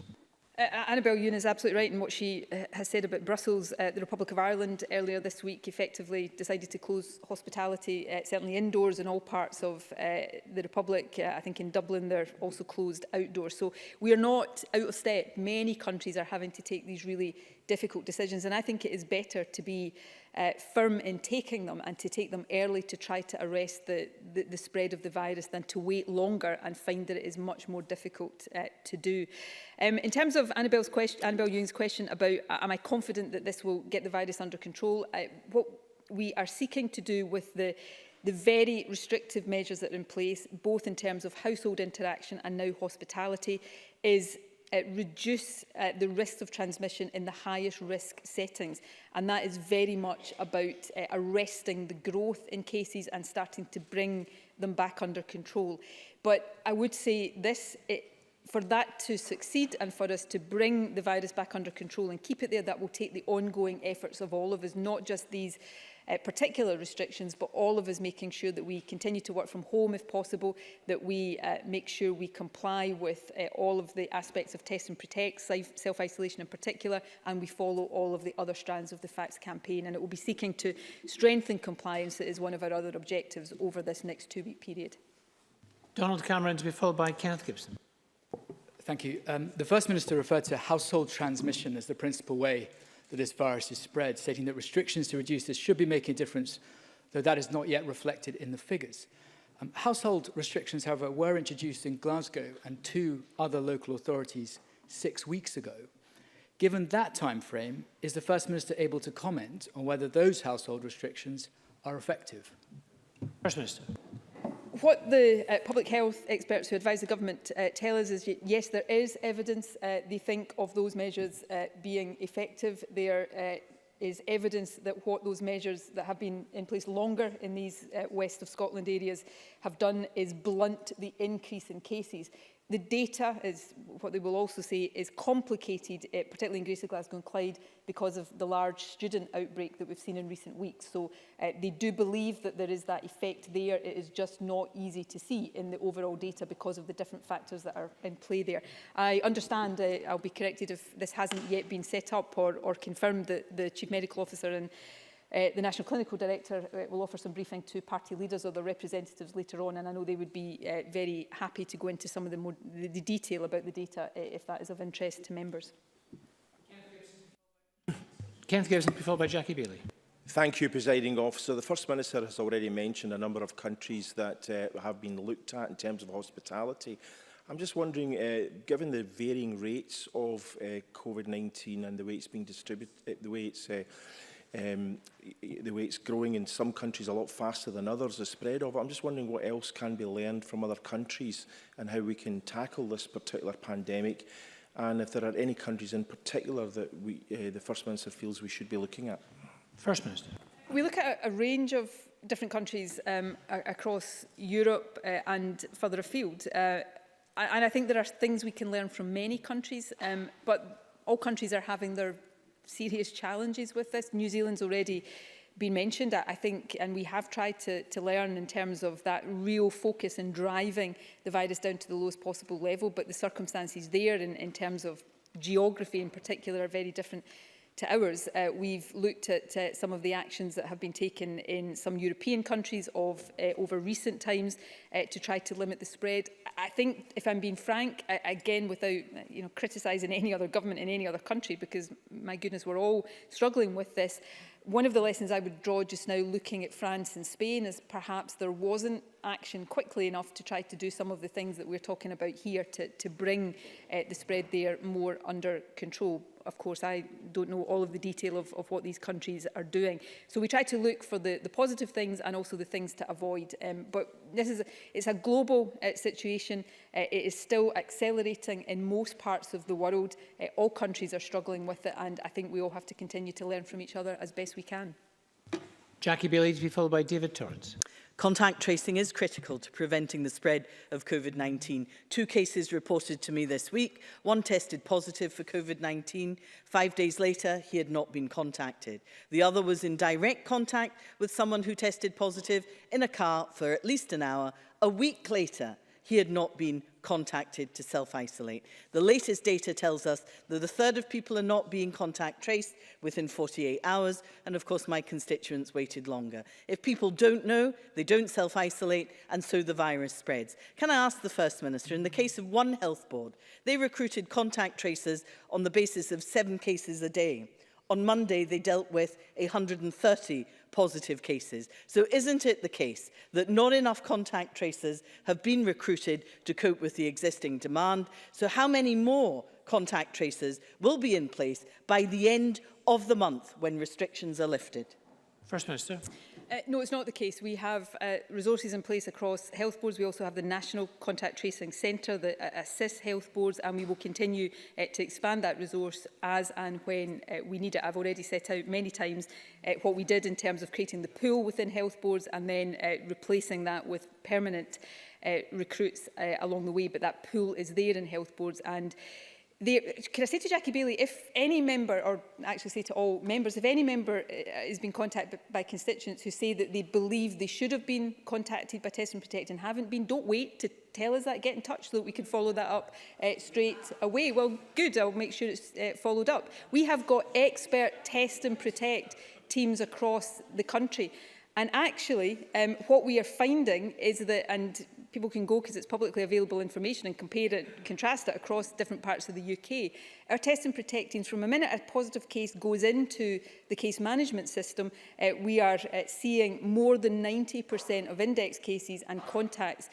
Annabel Ewing is absolutely right in what she has said about Brussels. The Republic of Ireland earlier this week effectively decided to close hospitality, certainly indoors in all parts of the Republic. I think in Dublin they're also closed outdoors. So we are not out of step. Many countries are having to take these really difficult decisions, and I think it is better to be firm in taking them and to take them early to try to arrest the spread of the virus than to wait longer and find that it is much more difficult to do. In terms of Annabel Ewing's question about am I confident that this will get the virus under control, what we are seeking to do with the very restrictive measures that are in place, both in terms of household interaction and now hospitality, is reduce the risk of transmission in the highest risk settings. And that is very much about arresting the growth in cases and starting to bring them back under control. But I would say this, for that to succeed and for us to bring the virus back under control and keep it there, that will take the ongoing efforts of all of us, not just these particular restrictions, but all of us making sure that we continue to work from home if possible, that we make sure we comply with all of the aspects of test and protect, self-isolation in particular, and we follow all of the other strands of the Facts campaign. And it will be seeking to strengthen compliance. That is one of our other objectives over this next 2-week period. Donald Cameron to be followed by Kenneth Gibson. Thank you. The First Minister referred to household transmission as the principal way that this virus is spread, stating that restrictions to reduce this should be making a difference, though that is not yet reflected in the figures. Household restrictions, however, were introduced in Glasgow and 2 other local authorities 6 weeks ago. Given that time frame, is the First Minister able to comment on whether those household restrictions are effective? First Minister. What the public health experts who advise the government tell us is, yes, there is evidence they think of those measures being effective. There is evidence that what those measures that have been in place longer in these west of Scotland areas have done is blunt the increase in cases. The data, is what they will also say, is complicated, particularly in Greater Glasgow and Clyde, because of the large student outbreak that we've seen in recent weeks. So they do believe that there is that effect there. It is just not easy to see in the overall data because of the different factors that are in play there. I understand, I'll be corrected if this hasn't yet been set up or confirmed, that the Chief Medical Officer and the National Clinical Director will offer some briefing to party leaders or their representatives later on, and I know they would be very happy to go into some of the detail about the data if that is of interest to members. Kenneth Gibson, followed by Jackie Bailey. Thank you, Presiding Officer. The First Minister has already mentioned a number of countries that have been looked at in terms of hospitality. I'm just wondering, given the varying rates of COVID-19 and the way it's being distributed, the way it's growing in some countries a lot faster than others, the spread of it, I'm just wondering what else can be learned from other countries and how we can tackle this particular pandemic, and if there are any countries in particular that the First Minister feels we should be looking at. First Minister. We look at a range of different countries across Europe and further afield. And I think there are things we can learn from many countries, but all countries are having their serious challenges with this. New Zealand's already been mentioned, I think, and we have tried to learn in terms of that real focus in driving the virus down to the lowest possible level, but the circumstances there in terms of geography in particular are very different to ours. We've looked at some of the actions that have been taken in some European countries over recent times to try to limit the spread. I think, if I'm being frank, again, without criticising any other government in any other country, because, my goodness, we're all struggling with this, one of the lessons I would draw just now looking at France and Spain is perhaps there wasn't action quickly enough to try to do some of the things that we're talking about here to bring the spread there more under control. Of course, I don't know all of the detail of what these countries are doing. So we try to look for the positive things and also the things to avoid. But it's a global situation. It is still accelerating in most parts of the world. All countries are struggling with it, and I think we all have to continue to learn from each other as best we can. Jackie Bailey to be followed by David Torrance. Contact tracing is critical to preventing the spread of COVID-19. 2 cases reported to me this week. One tested positive for COVID-19. 5 days later, he had not been contacted. The other was in direct contact with someone who tested positive in a car for at least an hour. A week later, he had not been contacted to self-isolate. The latest data tells us that a third of people are not being contact traced within 48 hours, and of course my constituents waited longer. If people don't know, they don't self-isolate, and so the virus spreads. Can I ask the First Minister, in the case of one health board, they recruited contact tracers on the basis of 7 cases a day. On Monday, they dealt with 130 positive cases. So isn't it the case that not enough contact tracers have been recruited to cope with the existing demand? So how many more contact tracers will be in place by the end of the month when restrictions are lifted? First Minister. No, it's not the case. We have resources in place across health boards. We also have the National Contact Tracing Centre that assists health boards, and we will continue to expand that resource as and when we need it. I've already set out many times what we did in terms of creating the pool within health boards and then replacing that with permanent recruits along the way, but that pool is there in health boards. And can I say to Jackie Bailey, if any member, or actually say to all members, if any member has been contacted by constituents who say that they believe they should have been contacted by Test and Protect and haven't been, don't wait to tell us that. Get in touch so that we can follow that up straight away. Well, good, I'll make sure it's followed up. We have got expert Test and Protect teams across the country. And actually, what we are finding is that, and people can go because it's publicly available information and compare it, contrast it across different parts of the UK. Our Test and Protect teams, from a minute a positive case goes into the case management system, we are seeing more than 90% of index cases and contacts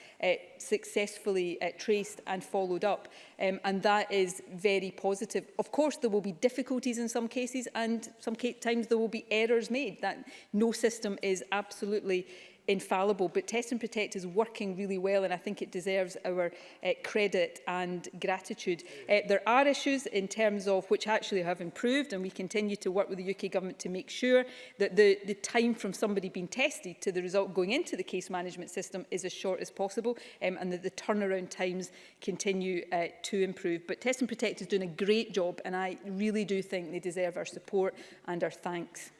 successfully traced and followed up. And that is very positive. Of course, there will be difficulties in some cases, and some times there will be errors made. That no system is absolutely infallible, but Test and Protect is working really well, and I think it deserves our credit and gratitude. There are issues in terms of which actually have improved, and we continue to work with the UK Government to make sure that the time from somebody being tested to the result going into the case management system is as short as possible, and that the turnaround times continue to improve. But Test and Protect is doing a great job, and I really do think they deserve our support and our thanks.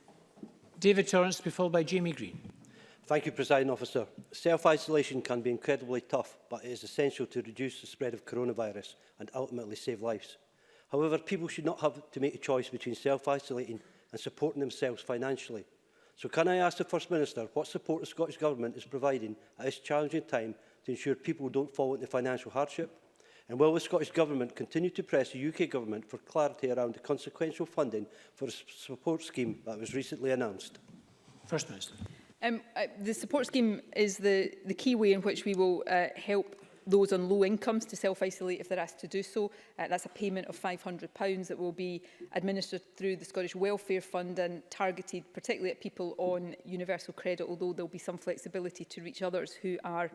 David Torrance to be followed by Jamie Green. Thank you, Presiding Officer. Self-isolation can be incredibly tough, but it is essential to reduce the spread of coronavirus and ultimately save lives. However, people should not have to make a choice between self-isolating and supporting themselves financially. So can I ask the First Minister what support the Scottish Government is providing at this challenging time to ensure people don't fall into financial hardship? And will the Scottish Government continue to press the UK Government for clarity around the consequential funding for a support scheme that was recently announced? First Minister. The support scheme is the key way in which we will help those on low incomes to self-isolate if they're asked to do so. That's a payment of £500 that will be administered through the Scottish Welfare Fund and targeted particularly at people on universal credit, although there will be some flexibility to reach others who are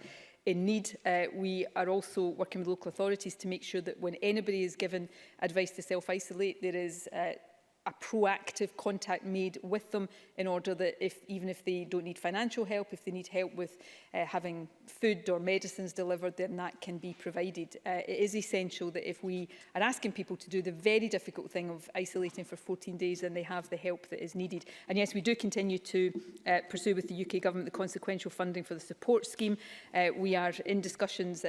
in need. We are also working with local authorities to make sure that when anybody is given advice to self-isolate, there is a proactive contact made with them in order that even if they don't need financial help, if they need help with having food or medicines delivered, then that can be provided. It is essential that if we are asking people to do the very difficult thing of isolating for 14 days, then they have the help that is needed. And yes, we do continue to pursue with the UK Government the consequential funding for the support scheme. We are in discussions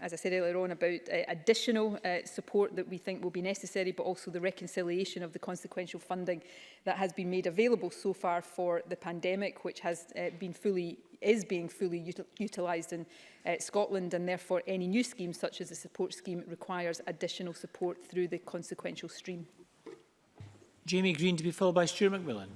as I said earlier on, about additional support that we think will be necessary, but also the reconciliation of the consequential funding that has been made available so far for the pandemic, which has is being fully utilised in Scotland, and therefore any new schemes such as the support scheme requires additional support through the consequential stream. Jamie Green to be followed by Stuart McMillan.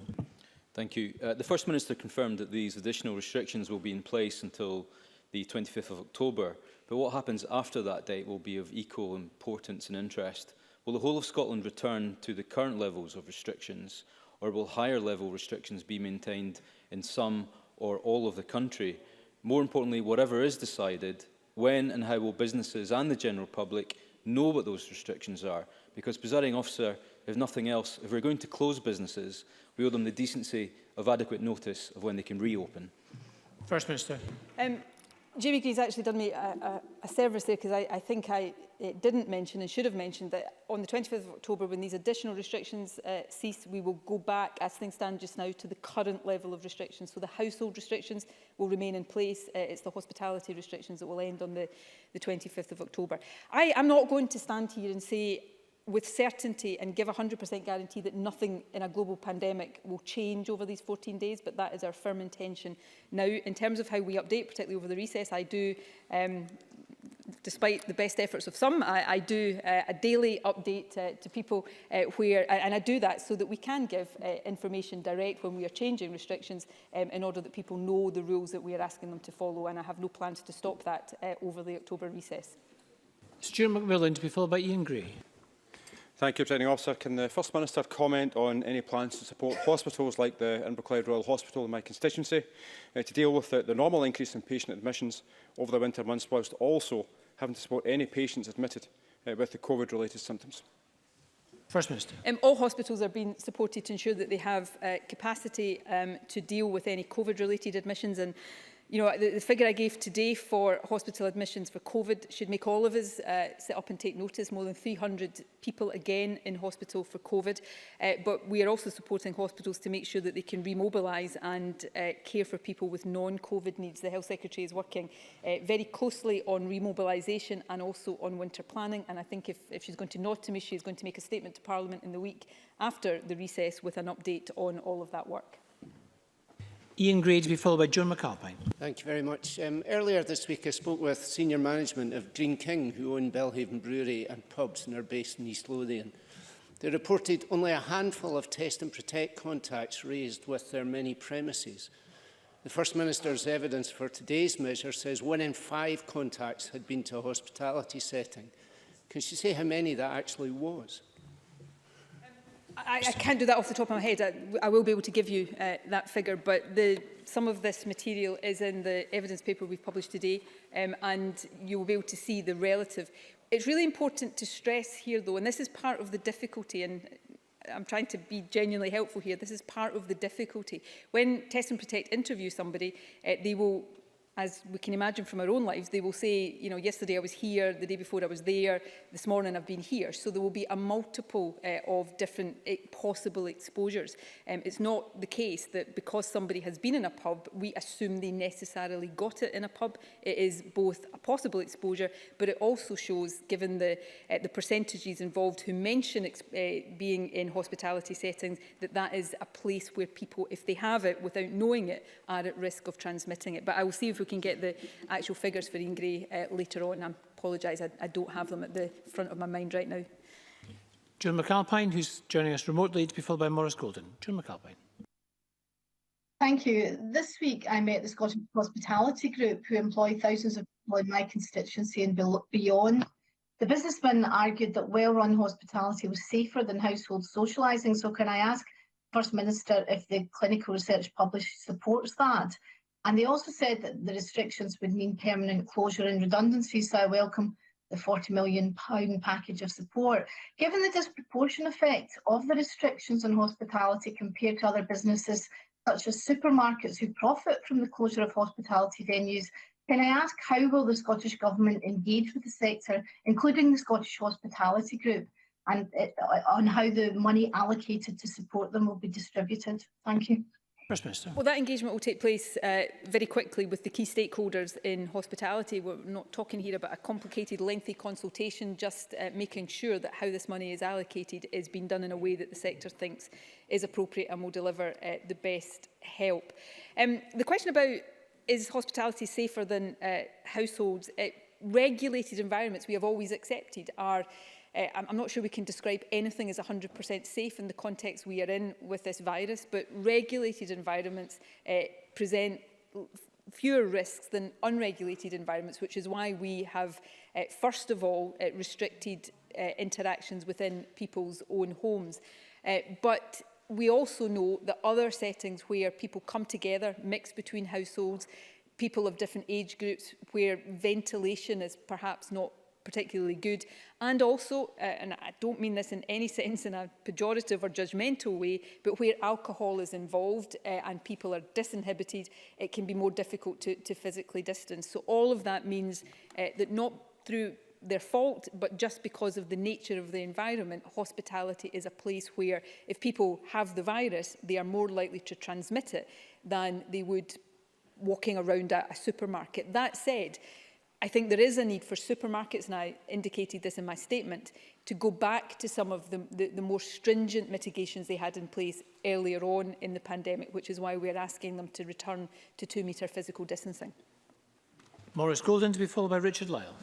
Thank you. The First Minister confirmed that these additional restrictions will be in place until the 25th of October. But what happens after that date will be of equal importance and interest. Will the whole of Scotland return to the current levels of restrictions, or will higher level restrictions be maintained in some or all of the country? More importantly, whatever is decided, when and how will businesses and the general public know what those restrictions are? Because, Presiding Officer, if nothing else, if we're going to close businesses, we owe them the decency of adequate notice of when they can reopen. First Minister. Jamie Green's actually done me a service there, because I think I didn't mention and should have mentioned that on the 25th of October, when these additional restrictions cease, we will go back, as things stand just now, to the current level of restrictions. So the household restrictions will remain in place. It's the hospitality restrictions that will end on the 25th of October. I'm not going to stand here and say with certainty and give a 100% guarantee that nothing in a global pandemic will change over these 14 days, but that is our firm intention. Now, in terms of how we update, particularly over the recess, I do, despite the best efforts of some, I do a daily update to people and I do that so that we can give information direct when we are changing restrictions in order that people know the rules that we are asking them to follow, and I have no plans to stop that over the October recess. Stuart McMillan to be followed by Ian Gray. Thank you, Presiding Officer. Can the First Minister comment on any plans to support hospitals like the Inverclyde Royal Hospital in my constituency to deal with the normal increase in patient admissions over the winter months, whilst also having to support any patients admitted with the COVID-related symptoms? First Minister. All hospitals are being supported to ensure that they have capacity to deal with any COVID-related admissions, and you know, the figure I gave today for hospital admissions for COVID should make all of us sit up and take notice. More than 300 people again in hospital for COVID. But we are also supporting hospitals to make sure that they can remobilise and care for people with non-COVID needs. The Health Secretary is working very closely on remobilisation and also on winter planning. And I think if she's going to nod to me, she's going to make a statement to Parliament in the week after the recess with an update on all of that work. Ian Gray to be followed by John Mcalpine. Thank you very much. Earlier this week I spoke with senior management of Green King, who own Belhaven Brewery and pubs and are based in East Lothian. They reported only a handful of test and protect contacts raised with their many premises. The First Minister's evidence for today's measure says 1 in 5 contacts had been to a hospitality setting. Can she say how many that actually was? I can't do that off the top of my head. I will be able to give you that figure, but some of this material is in the evidence paper we've published today, and you will be able to see the relative. It's really important to stress here, though, and this is part of the difficulty, and I'm trying to be genuinely helpful here. This is part of the difficulty. When Test and Protect interview somebody, they will, as we can imagine from our own lives, they will say, you know, yesterday I was here, the day before I was there, this morning I've been here. So there will be a multiple of different possible exposures. It's not the case that because somebody has been in a pub, we assume they necessarily got it in a pub. It is both a possible exposure, but it also shows, given the percentages involved who mention being in hospitality settings, that is a place where people, if they have it without knowing it, are at risk of transmitting it. But I will see if we can get the actual figures for Ian Gray later on. I apologise, I don't have them at the front of my mind right now. John Mcalpine, who's joining us remotely, to be followed by Maurice Golden. John Mcalpine. Thank you. This week I met the Scottish Hospitality Group, who employ thousands of people in my constituency and beyond. The businessmen argued that well-run hospitality was safer than household socialising. So can I ask First Minister if the clinical research published supports that? And they also said that the restrictions would mean permanent closure and redundancy. So I welcome the £40 million package of support. Given the disproportionate effect of the restrictions on hospitality compared to other businesses, such as supermarkets who profit from the closure of hospitality venues, can I ask how will the Scottish Government engage with the sector, including the Scottish Hospitality Group, and on how the money allocated to support them will be distributed? Thank you. First Minister. Well, that engagement will take place very quickly with the key stakeholders in hospitality. We're not talking here about a complicated, lengthy consultation, just making sure that how this money is allocated is being done in a way that the sector thinks is appropriate and will deliver the best help. The question about is hospitality safer than households? Regulated environments we have always accepted are I'm not sure we can describe anything as 100% safe in the context we are in with this virus, but regulated environments present fewer risks than unregulated environments, which is why we have, first of all, restricted interactions within people's own homes. But we also know that other settings where people come together, mix between households, people of different age groups, where ventilation is perhaps not particularly good, and also, and I don't mean this in any sense in a pejorative or judgmental way, but where alcohol is involved and people are disinhibited, it can be more difficult to physically distance. So all of that means that not through their fault, but just because of the nature of the environment, hospitality is a place where if people have the virus, they are more likely to transmit it than they would walking around a supermarket. That said, I think there is a need for supermarkets, and I indicated this in my statement, to go back to some of the more stringent mitigations they had in place earlier on in the pandemic, which is why we're asking them to return to 2-metre physical distancing. Maurice Golden to be followed by Richard Lyle.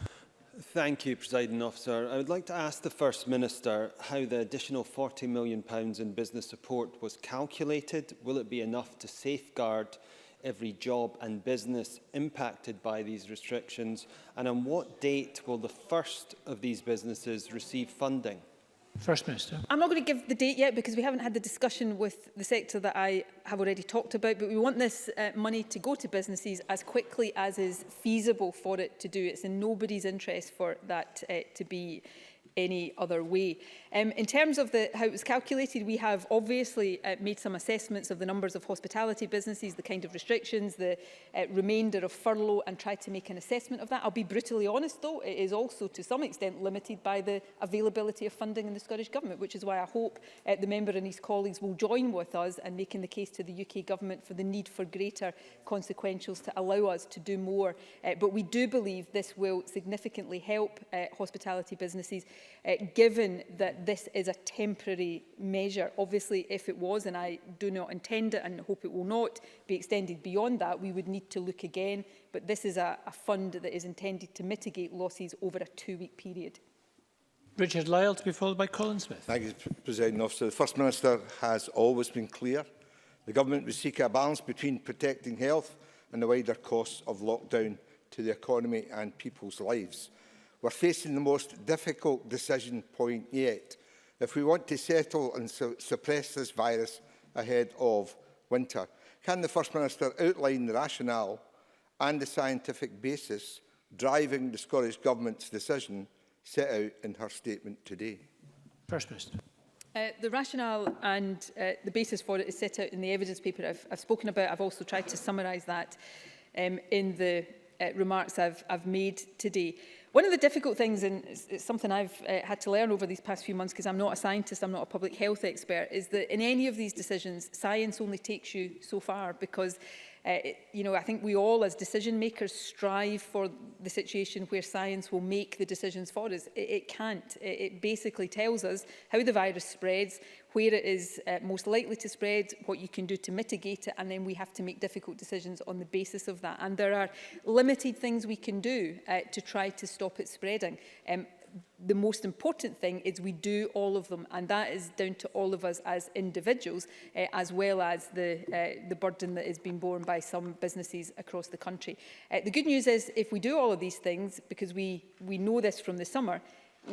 Thank you, Presiding Officer. I would like to ask the First Minister how the additional £40 million in business support was calculated. Will it be enough to safeguard every job and business impacted by these restrictions? And on what date will the first of these businesses receive funding? First Minister. I'm not going to give the date yet because we haven't had the discussion with the sector that I have already talked about, but we want this money to go to businesses as quickly as is feasible for it to do. It's in nobody's interest for that to be any other way. In terms of how it was calculated, we have obviously made some assessments of the numbers of hospitality businesses, the kind of restrictions, the remainder of furlough, and tried to make an assessment of that. I'll be brutally honest, though, it is also to some extent limited by the availability of funding in the Scottish Government, which is why I hope the member and his colleagues will join with us in making the case to the UK Government for the need for greater consequentials to allow us to do more. But we do believe this will significantly help hospitality businesses, given that this is a temporary measure. Obviously, if it was, and I do not intend it and hope it will not be extended beyond that, we would need to look again. But this is a fund that is intended to mitigate losses over a 2-week period. Richard Lyle to be followed by Colin Smith. Thank you, Presiding Officer. The First Minister has always been clear. The Government would seek a balance between protecting health and the wider costs of lockdown to the economy and people's lives. We're facing the most difficult decision point yet. If we want to settle and suppress this virus ahead of winter, can the First Minister outline the rationale and the scientific basis driving the Scottish Government's decision set out in her statement today? First Minister. The rationale and the basis for it is set out in the evidence paper I've spoken about. I've also tried to summarise that in the remarks I've made today. One of the difficult things, and it's something I've had to learn over these past few months because I'm not a scientist, I'm not a public health expert, is that in any of these decisions, science only takes you so far because I think we all as decision makers strive for the situation where science will make the decisions for us. It can't. It basically tells us how the virus spreads, where it is most likely to spread, what you can do to mitigate it, and then we have to make difficult decisions on the basis of that. And there are limited things we can do to try to stop it spreading. the most important thing is we do all of them, and that is down to all of us as individuals, as well as the burden that is being borne by some businesses across the country. The good news is, if we do all of these things, because we know this from the summer,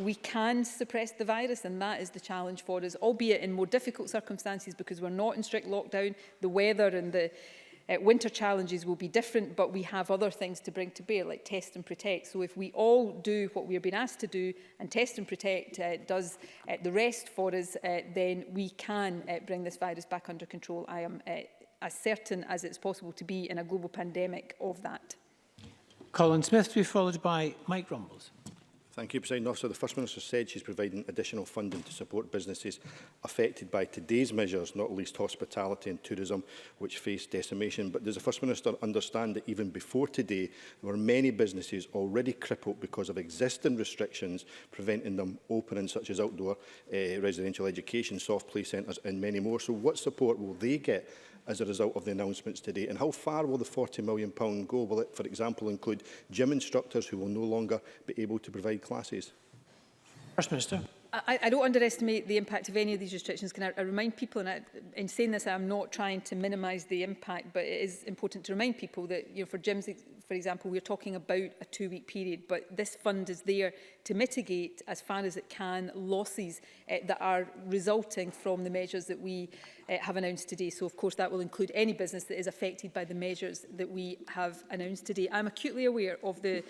we can suppress the virus, and that is the challenge for us, albeit in more difficult circumstances, because we're not in strict lockdown. The weather and the winter challenges will be different, but we have other things to bring to bear, like test and protect. So if we all do what we are being asked to do, and test and protect does the rest for us, then we can bring this virus back under control. I am as certain as it's possible to be in a global pandemic of that. Colin Smith to be followed by Mike Rumbles. Thank you, President Officer. The First Minister said she's providing additional funding to support businesses affected by today's measures, not least hospitality and tourism, which face decimation. But does the First Minister understand that even before today, there were many businesses already crippled because of existing restrictions preventing them opening, such as outdoor residential education, soft play centres and many more? So what support will they get as a result of the announcements today? And how far will the £40 million go? Will it, for example, include gym instructors who will no longer be able to provide classes? First Minister. I don't underestimate the impact of any of these restrictions. Can I remind people, and in saying this, I'm not trying to minimise the impact, but it is important to remind people that, for gyms, for example, we're talking about a 2-week period, but this fund is there to mitigate, as far as it can, losses that are resulting from the measures that we have announced today. So, of course, that will include any business that is affected by the measures that we have announced today. I'm acutely aware of the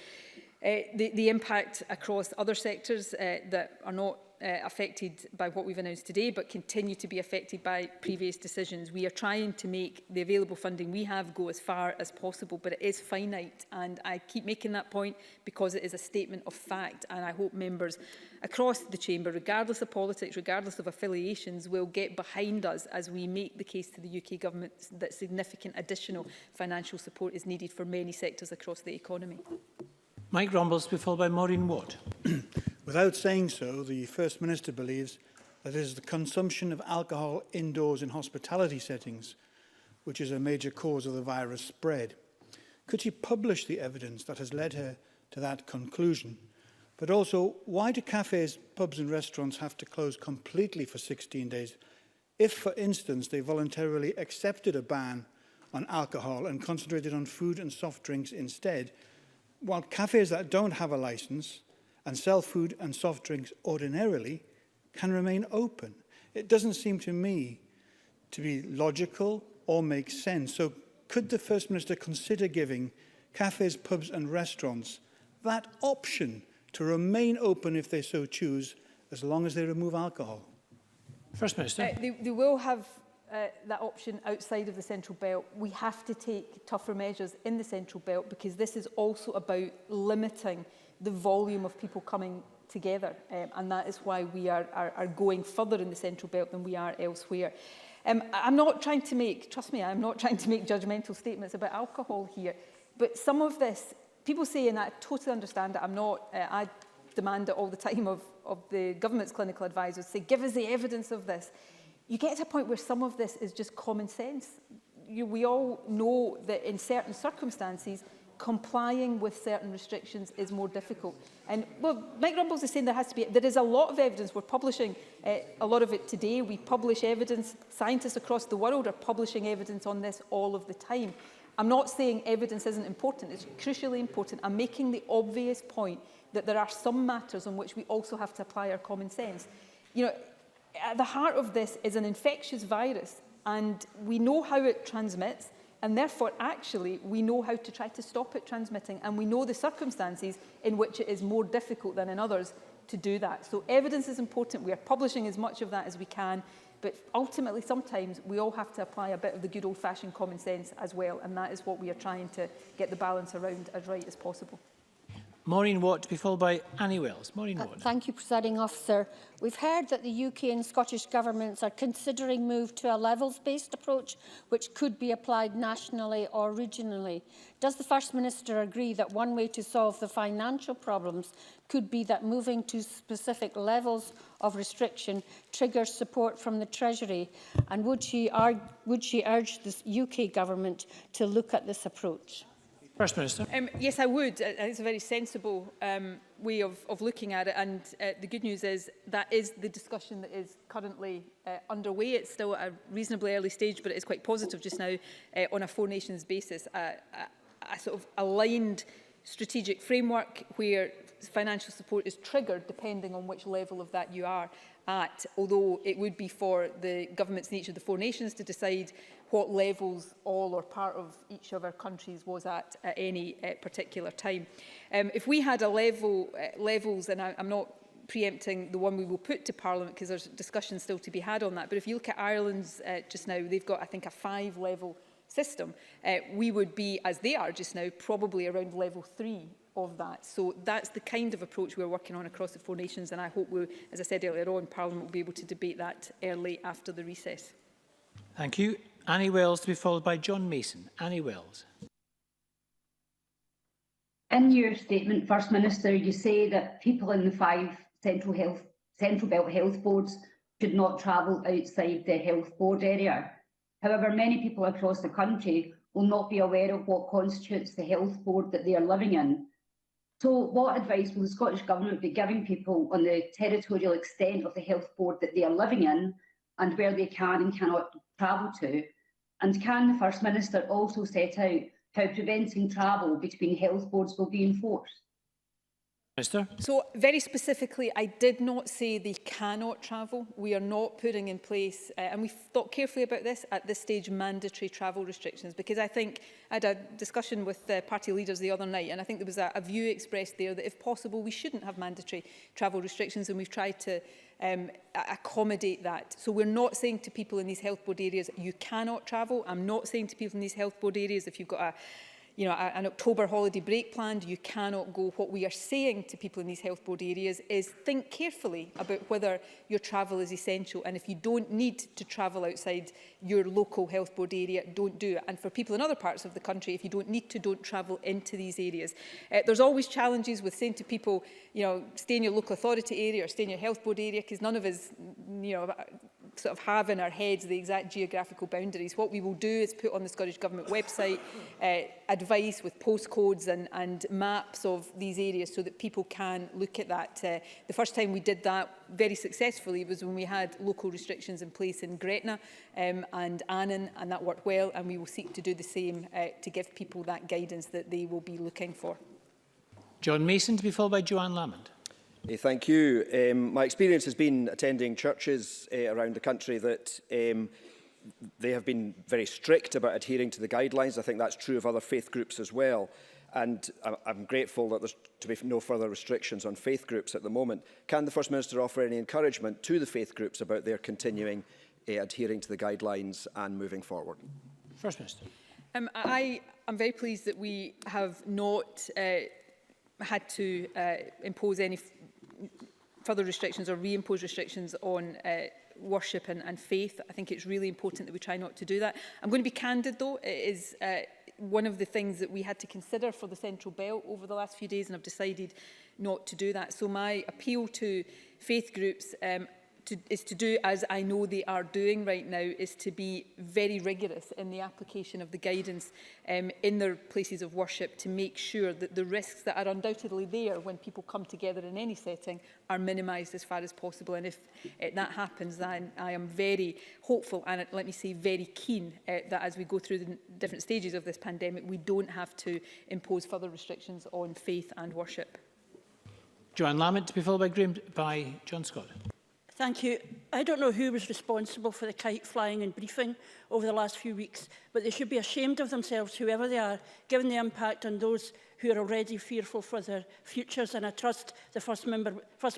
impact across other sectors that are not affected by what we've announced today, but continue to be affected by previous decisions. We are trying to make the available funding we have go as far as possible, but it is finite, and I keep making that point because it is a statement of fact, and I hope members across the chamber, regardless of politics, regardless of affiliations, will get behind us as we make the case to the UK government that significant additional financial support is needed for many sectors across the economy. Mike Rumbles to be followed by Maureen Watt. Without saying so, the First Minister believes that it is the consumption of alcohol indoors in hospitality settings which is a major cause of the virus spread. Could she publish the evidence that has led her to that conclusion? But also, why do cafes, pubs and restaurants have to close completely for 16 days if, for instance, they voluntarily accepted a ban on alcohol and concentrated on food and soft drinks instead, while cafes that don't have a licence and sell food and soft drinks ordinarily can remain open? It doesn't seem to me to be logical or make sense. So could the First Minister consider giving cafes, pubs and restaurants that option to remain open if they so choose, as long as they remove alcohol? First Minister. They will have that option outside of the Central Belt. We have to take tougher measures in the Central Belt because this is also about limiting the volume of people coming together, and that is why we are going further in the Central Belt than we are elsewhere. I'm not trying to make, trust me, I'm not trying to make judgmental statements about alcohol here, but some of this, people say, and I totally understand it, I demand it all the time of the government's clinical advisors, say, give us the evidence of this. You get to a point where some of this is just common sense. We all know that in certain circumstances, complying with certain restrictions is more difficult. And, well, Mike Rumbles is saying there is a lot of evidence. We're publishing a lot of it today. We publish evidence. Scientists across the world are publishing evidence on this all of the time. I'm not saying evidence isn't important. It's crucially important. I'm making the obvious point that there are some matters on which we also have to apply our common sense. At the heart of this is an infectious virus, and we know how it transmits, and therefore, actually, we know how to try to stop it transmitting, and we know the circumstances in which it is more difficult than in others to do that. So evidence is important. We are publishing as much of that as we can, but ultimately, sometimes, we all have to apply a bit of the good old-fashioned common sense as well, and that is what we are trying to get the balance around as right as possible. Maureen Watt to be followed by Annie Wells. Maureen Watt. Thank you, Presiding Officer. We've heard that the UK and Scottish governments are considering move to a levels-based approach which could be applied nationally or regionally. Does the First Minister agree that one way to solve the financial problems could be that moving to specific levels of restriction triggers support from the Treasury? And would she urge the UK government to look at this approach? First Minister. Yes, I would. It's a very sensible way of looking at it, and the good news is that is the discussion that is currently underway. It's still at a reasonably early stage, but it is quite positive just now on a Four Nations basis. A sort of aligned strategic framework where financial support is triggered depending on which level of that you are at, although it would be for the governments in each of the Four Nations to decide what levels all or part of each of our countries was at any particular time. If we had a levels, and I'm not preempting the one we will put to Parliament because there's discussion still to be had on that, but if you look at Ireland's just now, they've got, I think, a 5-level system. We would be, as they are just now, probably around level 3 of that. So that's the kind of approach we're working on across the Four Nations, and I hope, as I said earlier on, Parliament will be able to debate that early after the recess. Thank you. Annie Wells to be followed by John Mason. Annie Wells. In your statement, First Minister, you say that people in the 5 Central Belt Health Boards should not travel outside the health board area. However, many people across the country will not be aware of what constitutes the health board that they are living in. So what advice will the Scottish Government be giving people on the territorial extent of the health board that they are living in and where they can and cannot travel to? And can the First Minister also set out how preventing travel between health boards will be enforced? Minister. So very specifically, I did not say they cannot travel. We are not putting in place, and we've thought carefully about this at this stage, mandatory travel restrictions, because I think I had a discussion with party leaders the other night, and I think there was a view expressed there that if possible we shouldn't have mandatory travel restrictions, and we've tried to accommodate that. So we're not saying to people in these health board areas you cannot travel. I'm not saying to people in these health board areas if you've got an October holiday break planned, you cannot go. What we are saying to people in these health board areas is think carefully about whether your travel is essential, and if you don't need to travel outside your local health board area, don't do it. And for people in other parts of the country, if you don't need to, don't travel into these areas. There's always challenges with saying to people, stay in your local authority area or stay in your health board area, because none of us, sort of have in our heads the exact geographical boundaries. What we will do is put on the Scottish Government website advice with postcodes and maps of these areas so that people can look at that. The first time we did that very successfully was when we had local restrictions in place in Gretna and Annan, and that worked well, and we will seek to do the same to give people that guidance that they will be looking for. John Mason to be followed by Joanne Lamond. Thank you. My experience has been attending churches around the country that they have been very strict about adhering to the guidelines. I think that's true of other faith groups as well. And I'm grateful that there's to be no further restrictions on faith groups at the moment. Can the First Minister offer any encouragement to the faith groups about their continuing adhering to the guidelines and moving forward? First Minister. I am very pleased that we have not had to impose any further restrictions or reimpose restrictions on worship and faith. I think it's really important that we try not to do that. I'm going to be candid though, it is one of the things that we had to consider for the Central Belt over the last few days, and I've decided not to do that. So my appeal to faith groups is to do as I know they are doing right now, is to be very rigorous in the application of the guidance in their places of worship, to make sure that the risks that are undoubtedly there when people come together in any setting are minimised as far as possible. And if that happens, then I am very hopeful and, let me say, very keen that as we go through the different stages of this pandemic, we don't have to impose further restrictions on faith and worship. Joanne Lamont to be followed by John Scott. Thank you. I don't know who was responsible for the kite flying and briefing over the last few weeks, but they should be ashamed of themselves, whoever they are, given the impact on those who are already fearful for their futures, and I trust the First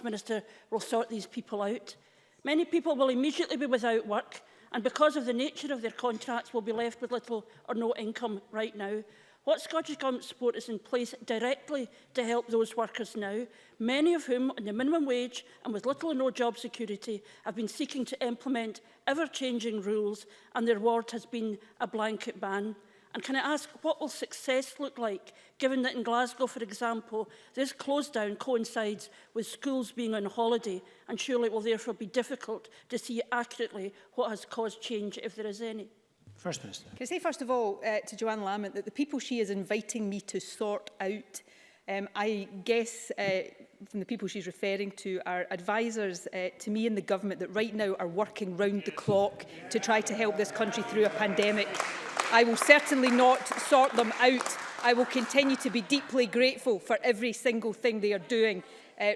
Minister will sort these people out. Many people will immediately be without work, and because of the nature of their contracts will be left with little or no income right now. What Scottish Government support is in place directly to help those workers now, many of whom on the minimum wage and with little or no job security have been seeking to implement ever-changing rules, and their reward has been a blanket ban? And can I ask, what will success look like, given that in Glasgow, for example, this close down coincides with schools being on holiday, and surely it will therefore be difficult to see accurately what has caused change, if there is any? First Minister. Can I say first of all to Joanne Lamont that the people she is inviting me to sort out, I guess from the people she's referring to are advisors to me and the government that right now are working round the clock to try to help this country through a pandemic. I will certainly not sort them out. I will continue to be deeply grateful for every single thing they are doing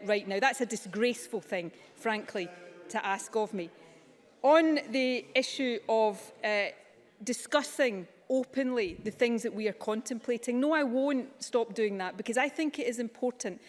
right now. That's a disgraceful thing, frankly, to ask of me. On the issue of discussing openly the things that we are contemplating, no, I won't stop doing that because I think it is important,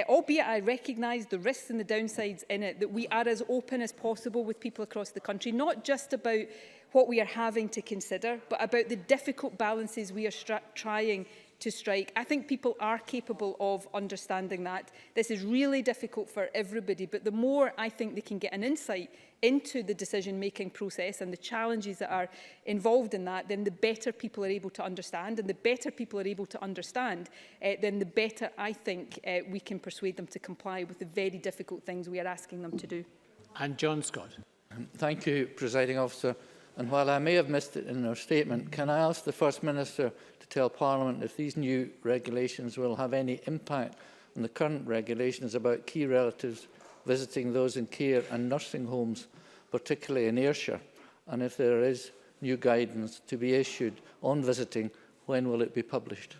albeit I recognise the risks and the downsides in it, that we are as open as possible with people across the country, not just about what we are having to consider, but about the difficult balances we are trying to strike. I think people are capable of understanding that. This is really difficult for everybody, but the more I think they can get an insight into the decision-making process and the challenges that are involved in that, then the better people are able to understand. And the better people are able to understand, then the better I think we can persuade them to comply with the very difficult things we are asking them to do. And John Scott. Thank you, Presiding Officer. And while I may have missed it in her statement, can I ask the First Minister to tell Parliament if these new regulations will have any impact on the current regulations about key relatives visiting those in care and nursing homes, particularly in Ayrshire? And if there is new guidance to be issued on visiting, when will it be published?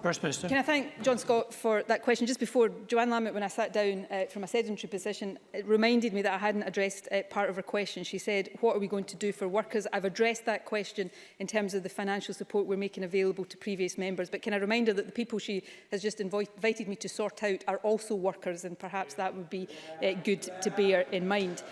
First Minister. Can I thank John Scott for that question? Just before, Joanne Lamont, when I sat down from a sedentary position, it reminded me that I hadn't addressed part of her question. She said, what are we going to do for workers? I've addressed that question in terms of the financial support we're making available to previous members. But can I remind her that the people she has just invited me to sort out are also workers, and perhaps that would be good to bear in mind.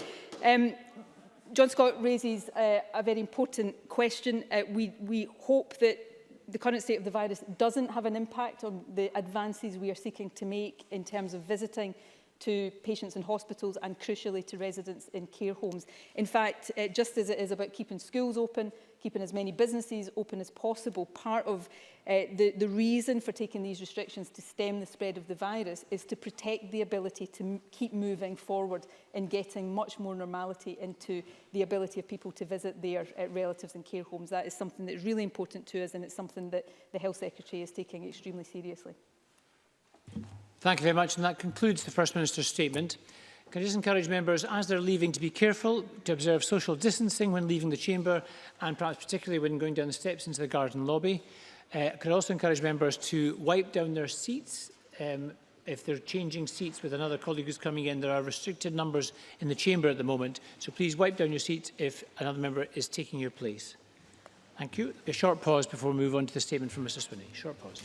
John Scott raises a very important question. We hope that the current state of the virus doesn't have an impact on the advances we are seeking to make in terms of visiting to patients in hospitals and, crucially, to residents in care homes. In fact, just as it is about keeping schools open, keeping as many businesses open as possible, part of the reason for taking these restrictions to stem the spread of the virus is to protect the ability to keep moving forward and getting much more normality into the ability of people to visit their relatives in care homes. That is something that is really important to us, and it's something that the Health Secretary is taking extremely seriously. Thank you very much, and that concludes the First Minister's statement. Can I just encourage members, as they're leaving, to be careful, to observe social distancing when leaving the chamber, and perhaps particularly when going down the steps into the garden lobby. Could I also encourage members to wipe down their seats if they're changing seats with another colleague who's coming in. There are restricted numbers in the chamber at the moment, so please wipe down your seat if another member is taking your place. Thank you. A short pause before we move on to the statement from Mr Swinney. Short pause.